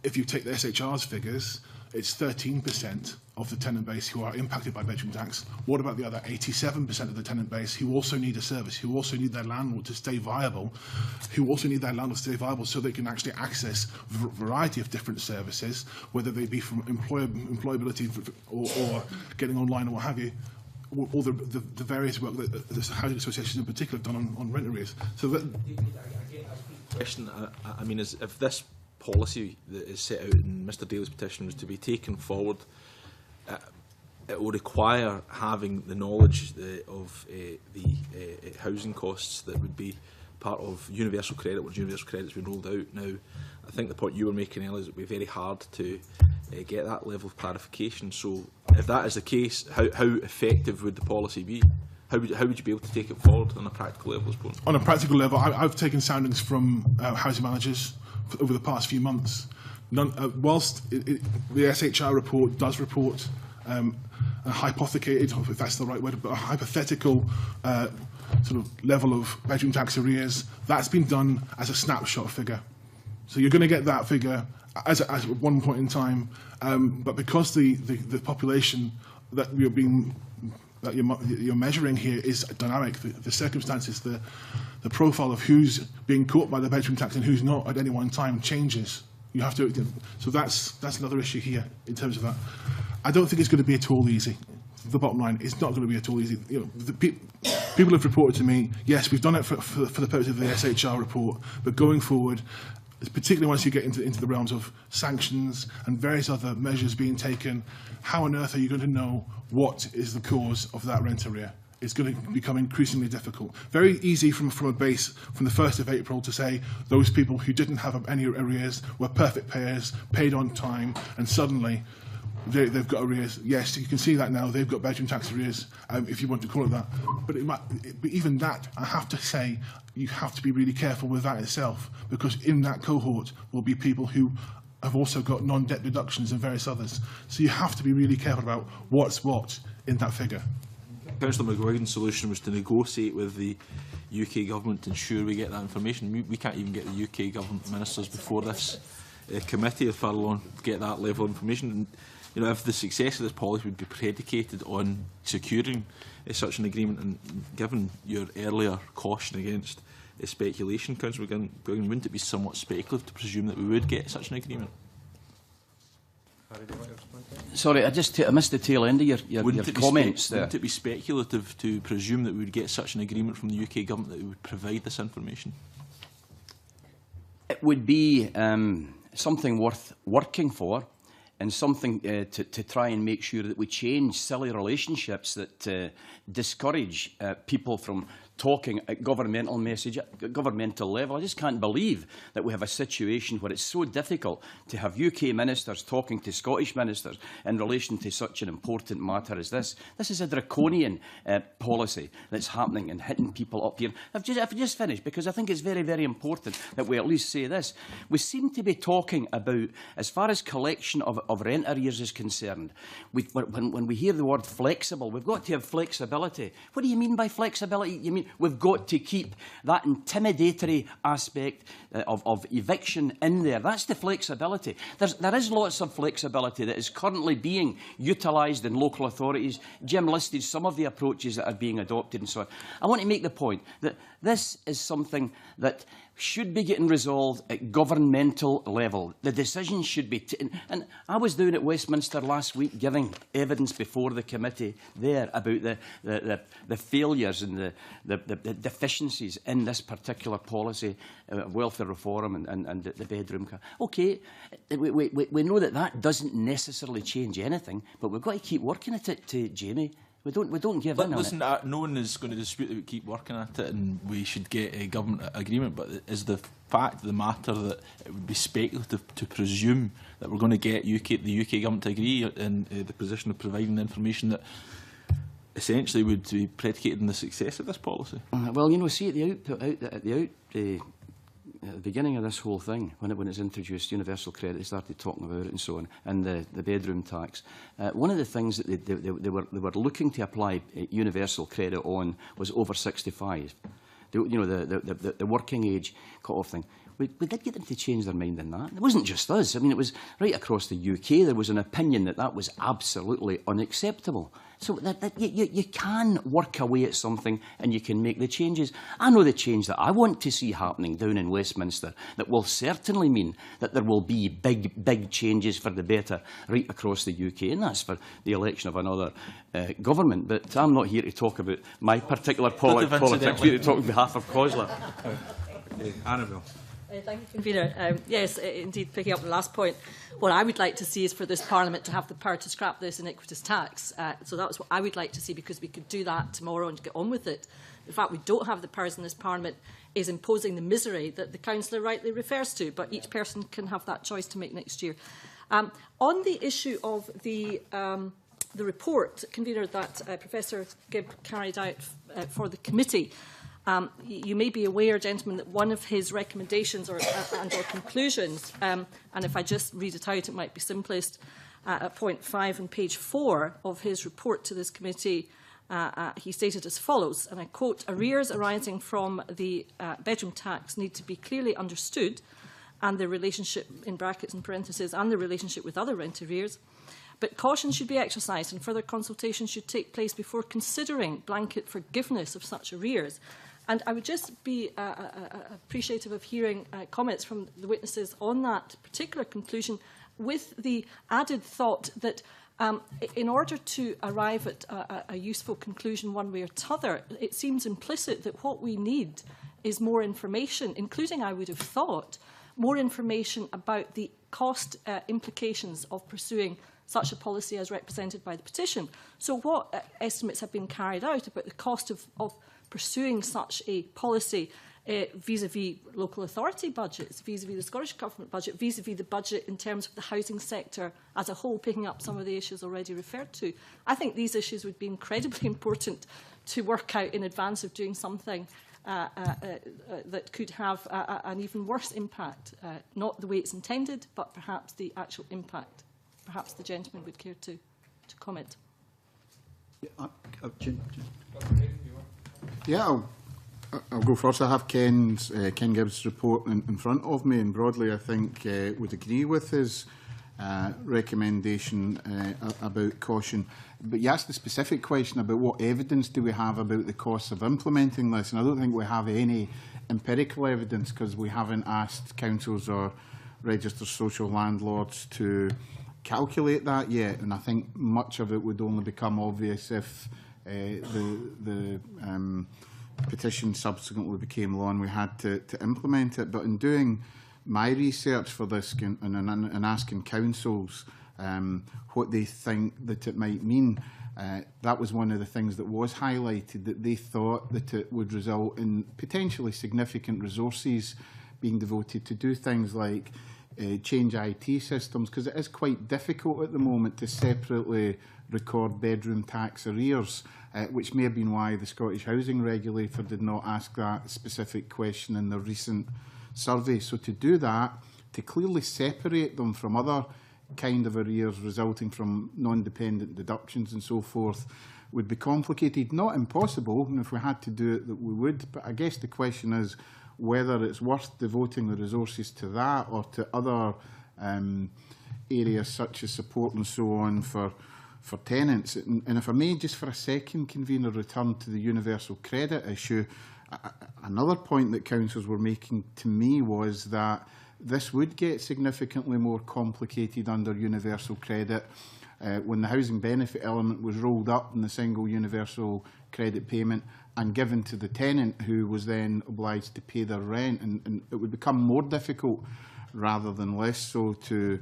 if you take the SHR's figures, it's 13% of the tenant base who are impacted by bedroom tax. What about the other 87% of the tenant base who also need a service, who also need their landlord to stay viable, so they can actually access a variety of different services, whether they be from employability or getting online or what have you, all the various work that the housing associations in particular have done on rent arrears. So that question, I mean, is if this policy that is set out in Mr Daly's petition was to be taken forward, it will require having the knowledge of the housing costs that would be part of universal credit, once universal credit has been rolled out. Now, I think the point you were making earlier is it would be very hard to get that level of clarification. So if that is the case, how effective would the policy be? How would you be able to take it forward on a practical level? On a practical level, I've taken soundings from housing managers over the past few months. Whilst the SHR report does report a hypothecated, if that's the right word, but a hypothetical sort of level of bedroom tax arrears, that's been done as a snapshot figure. So you're going to get that figure as at one point in time, but because the population that you're measuring here is dynamic, the circumstances, the profile of who's being caught by the bedroom tax and who's not at any one time changes. You have to, so that's another issue here in terms of that. I don't think it's going to be at all easy. The bottom line, it's not going to be at all easy. People have reported to me, yes, we've done it for the purpose of the SHR report, but going forward, particularly once you get into the realms of sanctions and various other measures being taken, how on earth are you going to know what is the cause of that rent arrear? It's going to become increasingly difficult. Very easy from a base from the 1st of April to say those people who didn't have any arrears were perfect payers, paid on time, and suddenly they've got arrears. Yes, you can see that now. They've got bedroom tax arrears, if you want to call it that. But even that, I have to say, you have to be really careful with that itself, because in that cohort will be people who have also got non-debt deductions and various others. So you have to be really careful about what's what in that figure. Councillor McGuigan's solution was to negotiate with the UK government to ensure we get that information. We can't even get the UK government ministers before this committee, if far along, to get that level of information. And, if the success of this policy would be predicated on securing such an agreement, and given your earlier caution against speculation, Councillor McGuinn, wouldn't it be somewhat speculative to presume that we would get such an agreement? Sorry, I missed the tail end of your comments there. Wouldn't it be speculative to presume that we would get such an agreement from the UK government that it would provide this information? It would be something worth working for, and something to try and make sure that we change silly relationships that discourage people from talking at governmental level. I just can't believe that we have a situation where it's so difficult to have UK ministers talking to Scottish ministers in relation to such an important matter as this. This is a draconian policy that's happening and hitting people up here. I've just finished, because I think it's very, very important that we at least say this. We seem to be talking about, as far as collection of rent arrears is concerned, when we hear the word flexible, we've got to have flexibility. What do you mean by flexibility? You mean we've got to keep that intimidatory aspect of eviction in there. That's the flexibility. There is lots of flexibility that is currently being utilised in local authorities. Jim listed some of the approaches that are being adopted and so on. I want to make the point that this is something that should be getting resolved at governmental level. The decision should be taken. And I was down at Westminster last week giving evidence before the committee there about the failures and the deficiencies in this particular policy of welfare reform and the bedroom. OK, we know that doesn't necessarily change anything, but we've got to keep working at it, Jamie. We don't give in on listen, no one is going to dispute that we keep working at it and we should get a government agreement, but is the fact of the matter that it would be speculative to presume that we're going to get the UK government to agree in the position of providing the information that essentially would be predicated on the success of this policy? Well, you know, see at the beginning of this whole thing, when it was introduced, universal credit, they started talking about it and so on, and the bedroom tax. One of the things that they were looking to apply universal credit on was over 65. The working age cut-off thing. We did get them to change their mind on that. It wasn't just us. I mean, it was right across the UK. There was an opinion that was absolutely unacceptable. So you can work away at something and you can make the changes. I know the change that I want to see happening down in Westminster that will certainly mean that there will be big changes for the better right across the UK, and that's for the election of another government. But I'm not here to talk about my particular politics. I'm here to talk on behalf of COSLA. Annabelle. Thank you, Convener. Yes, indeed, picking up the last point, what I would like to see is for this Parliament to have the power to scrap this iniquitous tax. So that's what I would like to see, because we could do that tomorrow and get on with it. The fact we don't have the powers in this Parliament is imposing the misery that the Councillor rightly refers to, but each person can have that choice to make next year. On the issue of the report, Convener, that Professor Gibb carried out for the committee, you may be aware, gentlemen, that one of his recommendations or conclusions, and if I just read it out, it might be simplest, at point 5 on page 4 of his report to this committee, he stated as follows, and I quote, "Arrears arising from the bedroom tax need to be clearly understood, and the relationship, in brackets and parentheses, and the relationship with other rent arrears. But caution should be exercised and further consultation should take place before considering blanket forgiveness of such arrears." And I would just be appreciative of hearing comments from the witnesses on that particular conclusion, with the added thought that in order to arrive at a useful conclusion one way or t'other, it seems implicit that what we need is more information, including, I would have thought, more information about the cost implications of pursuing such a policy as represented by the petition. So what estimates have been carried out about the cost of pursuing such a policy vis-à-vis local authority budgets, vis-à-vis the Scottish Government budget, vis-à-vis the budget in terms of the housing sector as a whole, picking up some of the issues already referred to. I think these issues would be incredibly important to work out in advance of doing something that could have an even worse impact, not the way it's intended, but perhaps the actual impact. Perhaps the gentleman would care to comment. Yeah, I'll go first. I have Ken Gibbs' report in front of me, and broadly I think would agree with his recommendation about caution. But you asked the specific question about what evidence do we have about the costs of implementing this, and I don't think we have any empirical evidence, because we haven't asked councils or registered social landlords to calculate that yet, and I think much of it would only become obvious if the petition subsequently became law and we had to implement it. But in doing my research for this and asking councils what they think that it might mean, that was one of the things that was highlighted, that they thought that it would result in potentially significant resources being devoted to do things like change IT systems, because it is quite difficult at the moment to separately record bedroom tax arrears, which may have been why the Scottish Housing Regulator did not ask that specific question in the recent survey. So to do that, to clearly separate them from other kind of arrears resulting from non-dependent deductions and so forth would be complicated, not impossible, and if we had to do it that we would, but I guess the question is whether it's worth devoting the resources to that or to other areas such as support and so on for tenants. And if I may, just for a second, Convener, return to the universal credit issue, another point that councils were making to me was that this would get significantly more complicated under universal credit when the housing benefit element was rolled up in the single universal credit payment and given to the tenant, who was then obliged to pay their rent, and it would become more difficult rather than less so to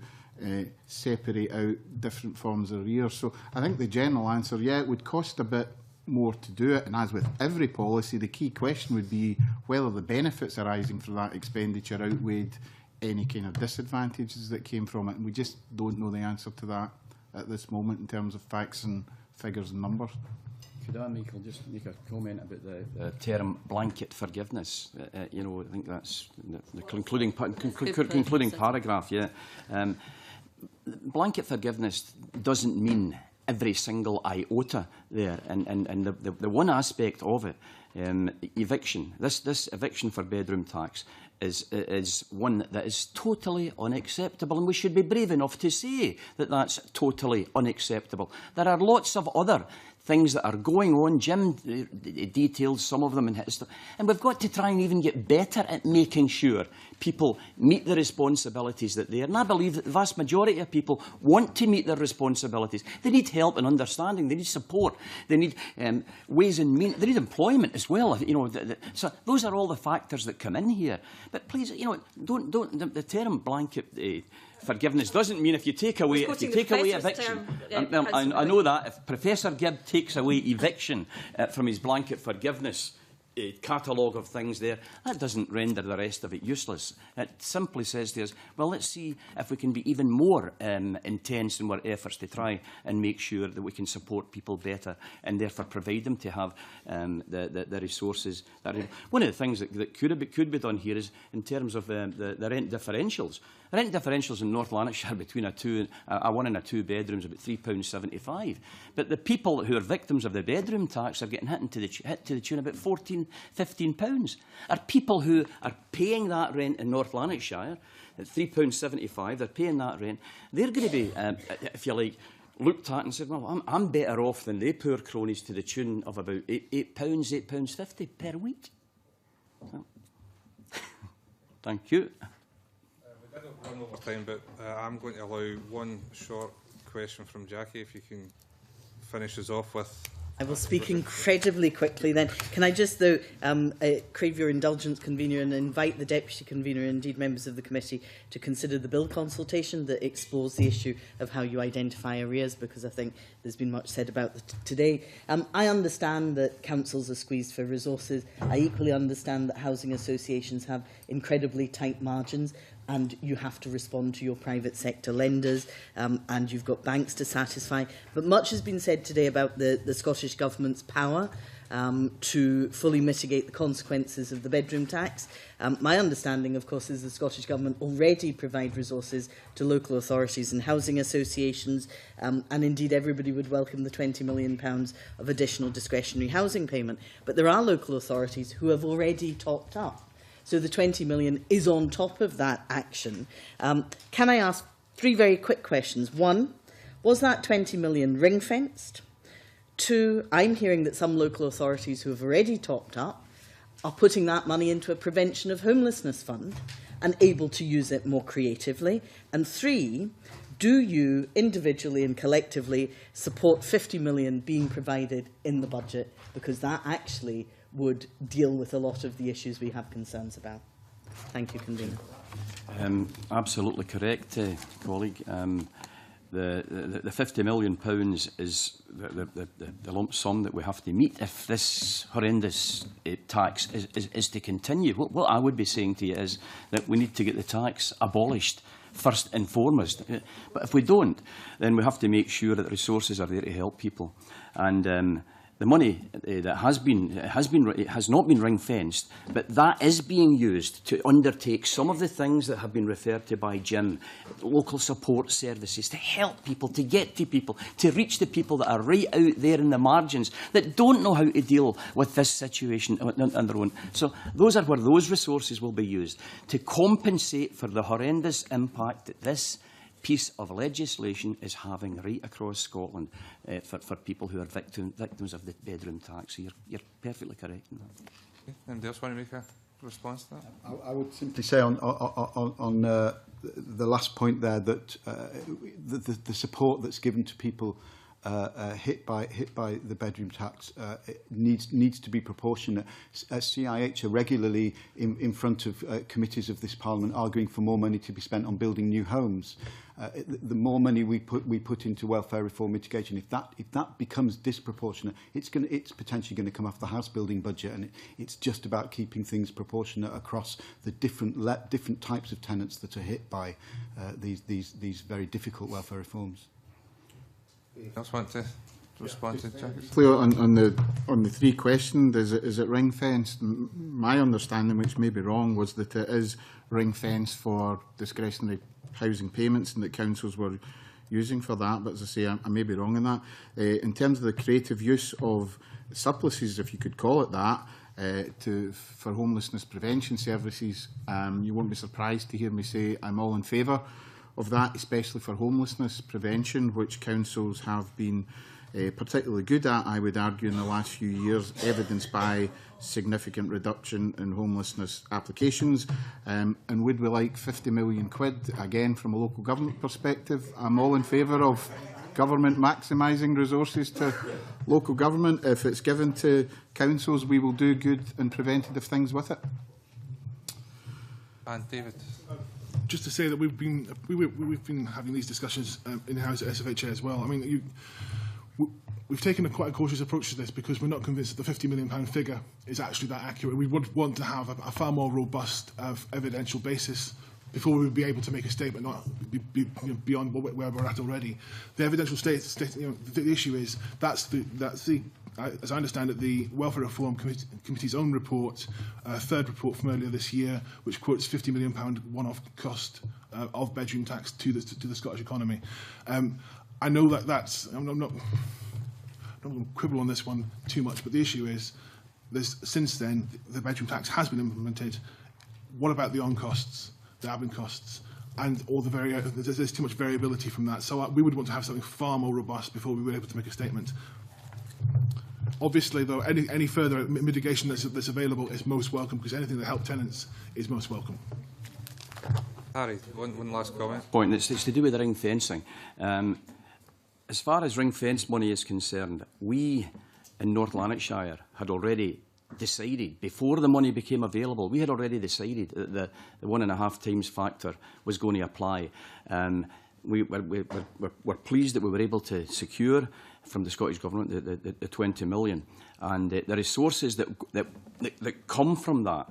separate out different forms of arrears. So I think the general answer, yeah, it would cost a bit more to do it, and as with every policy, the key question would be whether the benefits arising from that expenditure outweighed any kind of disadvantages that came from it, and we just don't know the answer to that at this moment in terms of facts and figures and numbers. Could I, Michael, just make a comment about the term blanket forgiveness? You know, I think that's the concluding paragraph. Yeah, blanket forgiveness doesn't mean every single iota there, and the one aspect of it, eviction. This eviction for bedroom tax is one that is totally unacceptable, and we should be brave enough to say that that's totally unacceptable. There are lots of other things that are going on. Jim detailed some of them in his stuff, and we've got to try and even get better at making sure people meet the responsibilities that they are. And I believe that the vast majority of people want to meet their responsibilities. They need help and understanding. They need support. They need ways and means. They need employment as well. You know, so those are all the factors that come in here. But please, you know, don't the term blanket forgiveness doesn't mean if you take away eviction. I know that if Professor Gibb takes away eviction from his blanket forgiveness catalogue of things there, that doesn't render the rest of it useless. It simply says to us, well, let's see if we can be even more intense in our efforts to try and make sure that we can support people better and therefore provide them to have the resources. One of the things that could be done here is in terms of the rent differentials. Rent differentials in North Lanarkshire between a one and a two bedrooms about £3.75. But the people who are victims of the bedroom tax are getting hit to the tune of about £14, £15. Are people who are paying that rent in North Lanarkshire at £3.75, they're paying that rent, they're going to be, if you like, looked at and said, well, I'm better off than they poor cronies to the tune of about £8, £8.50 per week. So, thank you. We did run over time, but I'm going to allow one short question from Jackie, if you can finish us off with. I will speak incredibly quickly then. Can I just, though, crave your indulgence, Convener, and invite the Deputy Convener and indeed members of the committee to consider the bill consultation that explores the issue of how you identify arrears, because I think there's been much said about that today. I understand that councils are squeezed for resources. I equally understand that housing associations have incredibly tight margins, and you have to respond to your private sector lenders, and you've got banks to satisfy. But much has been said today about the Scottish Government's power to fully mitigate the consequences of the bedroom tax. My understanding, of course, is the Scottish Government already provide resources to local authorities and housing associations, and indeed everybody would welcome the £20 million of additional discretionary housing payment. But there are local authorities who have already topped up. So the 20 million is on top of that action. Can I ask three very quick questions? One, was that 20 million ring-fenced? Two, I'm hearing that some local authorities who have already topped up are putting that money into a prevention of homelessness fund and able to use it more creatively? And 3, do you individually and collectively support 50 million being provided in the budget, because that actually would deal with a lot of the issues we have concerns about? Thank you, Convener. Absolutely correct, colleague. The £50 million is the lump sum that we have to meet if this horrendous tax is to continue. What I would be saying to you is that we need to get the tax abolished first and foremost. But if we don't, then we have to make sure that the resources are there to help people. And the money that has not been ring-fenced, but that is being used to undertake some of the things that have been referred to by Jim, local support services, to help people, to get to people, to reach the people that are right out there in the margins, that don't know how to deal with this situation on their own. So those are where those resources will be used, to compensate for the horrendous impact that this piece of legislation is having right across Scotland for people who are victims of the bedroom tax. So you're perfectly correct in that. Okay. Anybody else want to make a response to that? I would simply say on the last point there that the support that's given to people hit by the bedroom tax needs to be proportionate. CIH are regularly in front of committees of this Parliament arguing for more money to be spent on building new homes. The more money we put into welfare reform mitigation, if that becomes disproportionate, it's potentially going to come off the house building budget, and it's just about keeping things proportionate across the different types of tenants that are hit by these very difficult welfare reforms. Else want to respond to Jack? Clear on the 3 questions, is it ring fenced? My understanding, which may be wrong, was that it is ring fenced for discretionary housing payments and that councils were using for that. But as I say, I may be wrong in that. In terms of the creative use of surpluses, if you could call it that, for homelessness prevention services, you won't be surprised to hear me say I'm all in favour of that, especially for homelessness prevention, which councils have been particularly good at, I would argue, in the last few years, evidenced by significant reduction in homelessness applications. And would we like 50 million quid, again, from a local government perspective? I'm all in favour of government maximising resources to local government. If it's given to councils, we will do good and preventative things with it. And David. Just to say that we've been having these discussions in the House at SFHA as well. I mean, we've taken quite a cautious approach to this because we're not convinced that the £50 million figure is actually that accurate. We would want to have a far more robust evidential basis before we would be able to make a statement, not beyond where we're at already. The evidential the issue is that's the as I understand it, the Welfare Reform Committee's own report, third report from earlier this year, which quotes £50 million one-off cost of bedroom tax to the Scottish economy. I know that's I'm not going to quibble on this one too much, but the issue is, since then, the bedroom tax has been implemented. What about the on-costs, the admin costs, and all the there's too much variability from that. So we would want to have something far more robust before we were able to make a statement. Obviously, though, any further mitigation that's available is most welcome, because anything that helps tenants is most welcome. Harry, one last comment. Point. It's to do with the ring fencing. As far as ring fence money is concerned, we in North Lanarkshire had already decided, before the money became available, we had already decided that the 1.5 times factor was going to apply. We're pleased that we were able to secure from the Scottish Government the 20 million. And the resources that come from that,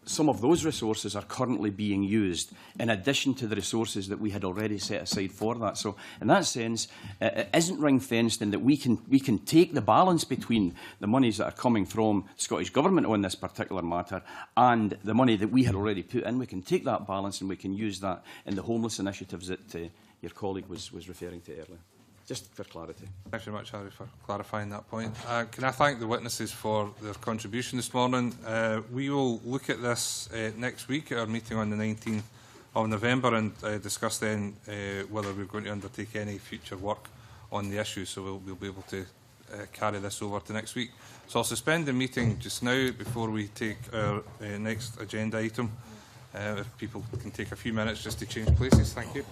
some of those resources are currently being used in addition to the resources that we had already set aside for that. So in that sense, it isn't ring-fenced in that we can take the balance between the monies that are coming from the Scottish Government on this particular matter and the money that we had already put in. We can take that balance and we can use that in the homeless initiatives that your colleague was referring to earlier. Just for clarity. Thanks very much, Harry, for clarifying that point. Can I thank the witnesses for their contribution this morning? We will look at this next week at our meeting on the 19th of November and discuss then whether we're going to undertake any future work on the issue. So we'll be able to carry this over to next week. So I'll suspend the meeting just now before we take our next agenda item. If people can take a few minutes just to change places. Thank you.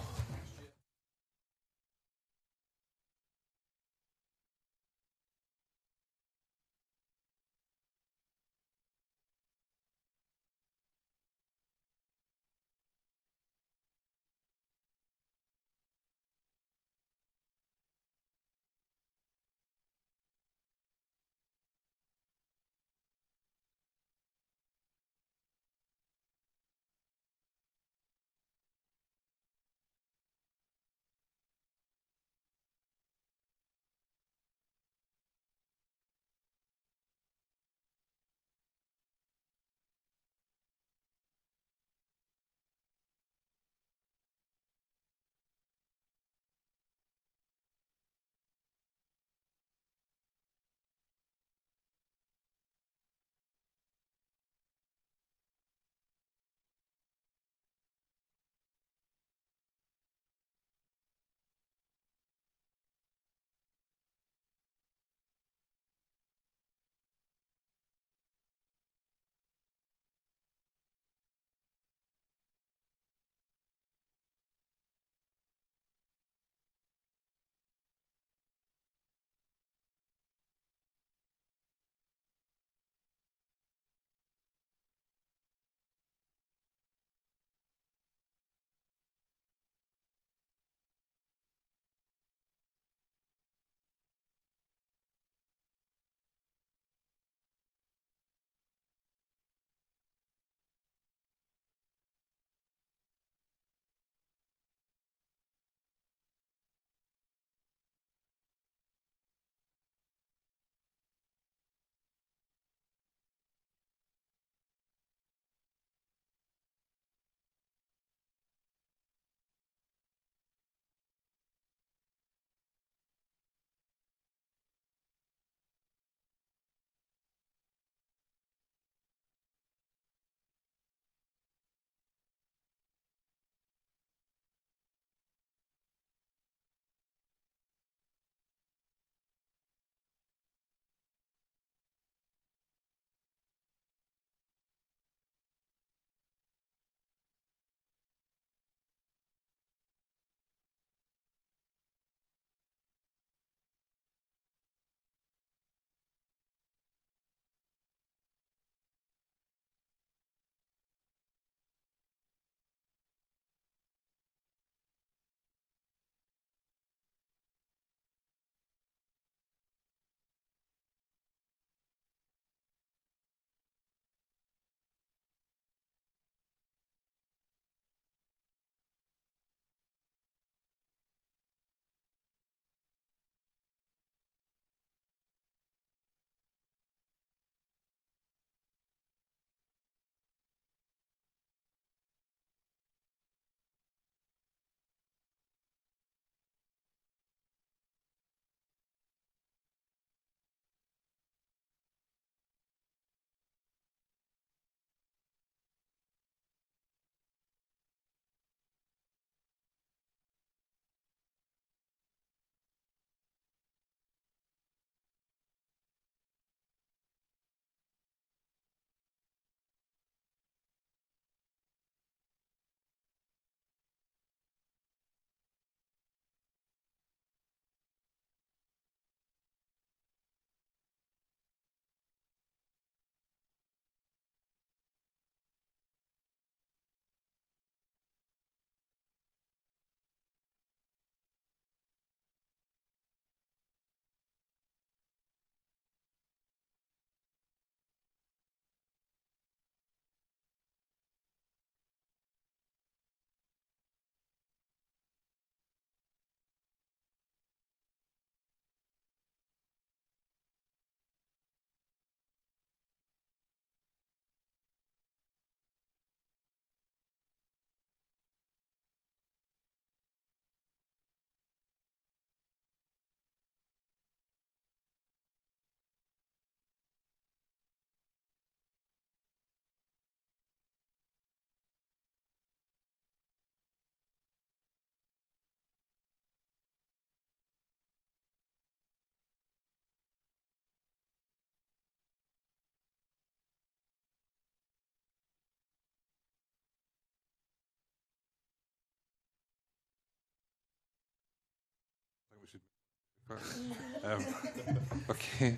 Okay.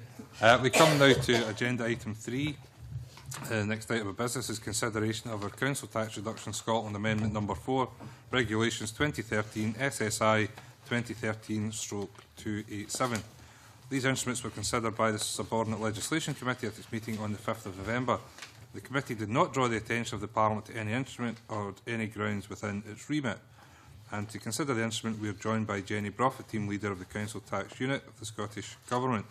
We come now to agenda item 3. The next item of business is consideration of our Council Tax Reduction Scotland Amendment Number 4, Regulations 2013 SSI 2013/287. These instruments were considered by the Subordinate Legislation Committee at its meeting on the 5th of November. The committee did not draw the attention of the Parliament to any instrument or any grounds within its remit. And to consider the instrument, we are joined by Jenny Brough, Team Leader of the Council Tax Unit of the Scottish Government.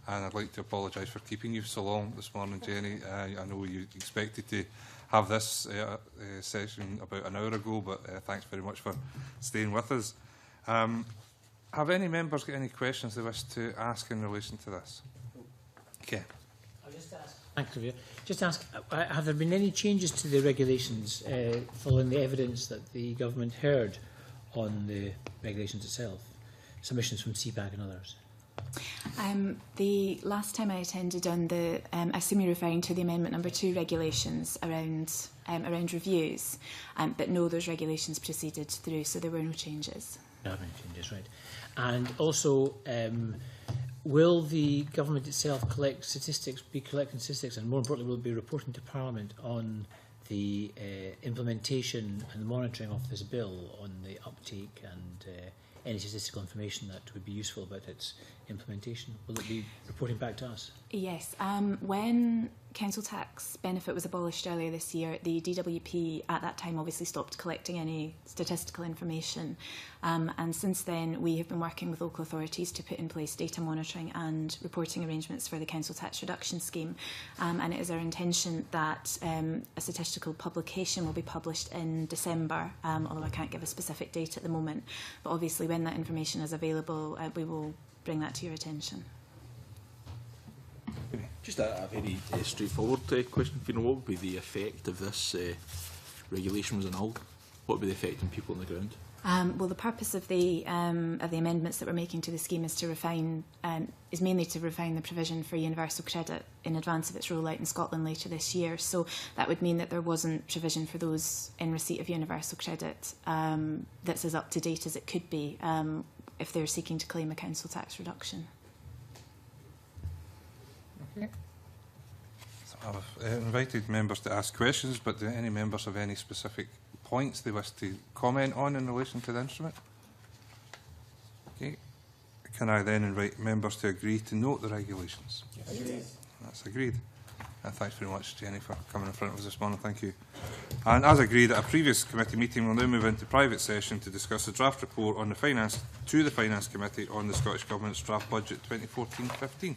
And I'd like to apologise for keeping you so long this morning, Jenny. I know you expected to have this session about an hour ago, but thanks very much for staying with us. Have any members got any questions they wish to ask in relation to this? Okay. I'll just ask. Thank you. Just ask, have there been any changes to the regulations following the evidence that the government heard on the regulations itself? Submissions from CPAC and others? The last time I attended on the, I assume you're referring to the Amendment Number 2 regulations around reviews, but no, those regulations proceeded through, so there were no changes. No, no changes, right. And also, will the government itself collect statistics, be collecting statistics, and more importantly, will it be reporting to Parliament on the implementation and the monitoring of this bill, on the uptake and any statistical information that would be useful about its implementation? Will it be reporting back to us? Yes. When council tax benefit was abolished earlier this year, the DWP at that time obviously stopped collecting any statistical information. And since then, we have been working with local authorities to put in place data monitoring and reporting arrangements for the council tax reduction scheme. And it is our intention that a statistical publication will be published in December, although I can't give a specific date at the moment. But obviously, when that information is available, we will bring that to your attention. Just a very straightforward question. You know, what would be the effect if this regulation was annulled? What would be the effect on people on the ground? Well, the purpose of the amendments that we're making to the scheme is to refine, is mainly to refine the provision for universal credit in advance of its rollout in Scotland later this year. So that would mean that there wasn't provision for those in receipt of universal credit that's as up to date as it could be if they're seeking to claim a council tax reduction. Okay. So I've invited members to ask questions, but do any members have any specific points they wish to comment on in relation to the instrument? Okay. Can I then invite members to agree to note the regulations? Yes. That's agreed. Thanks very much, Jenny, for coming in front of us this morning. Thank you. And as agreed at a previous committee meeting, we'll now move into private session to discuss the draft report on the Finance Committee on the Scottish Government's draft budget 2014-15.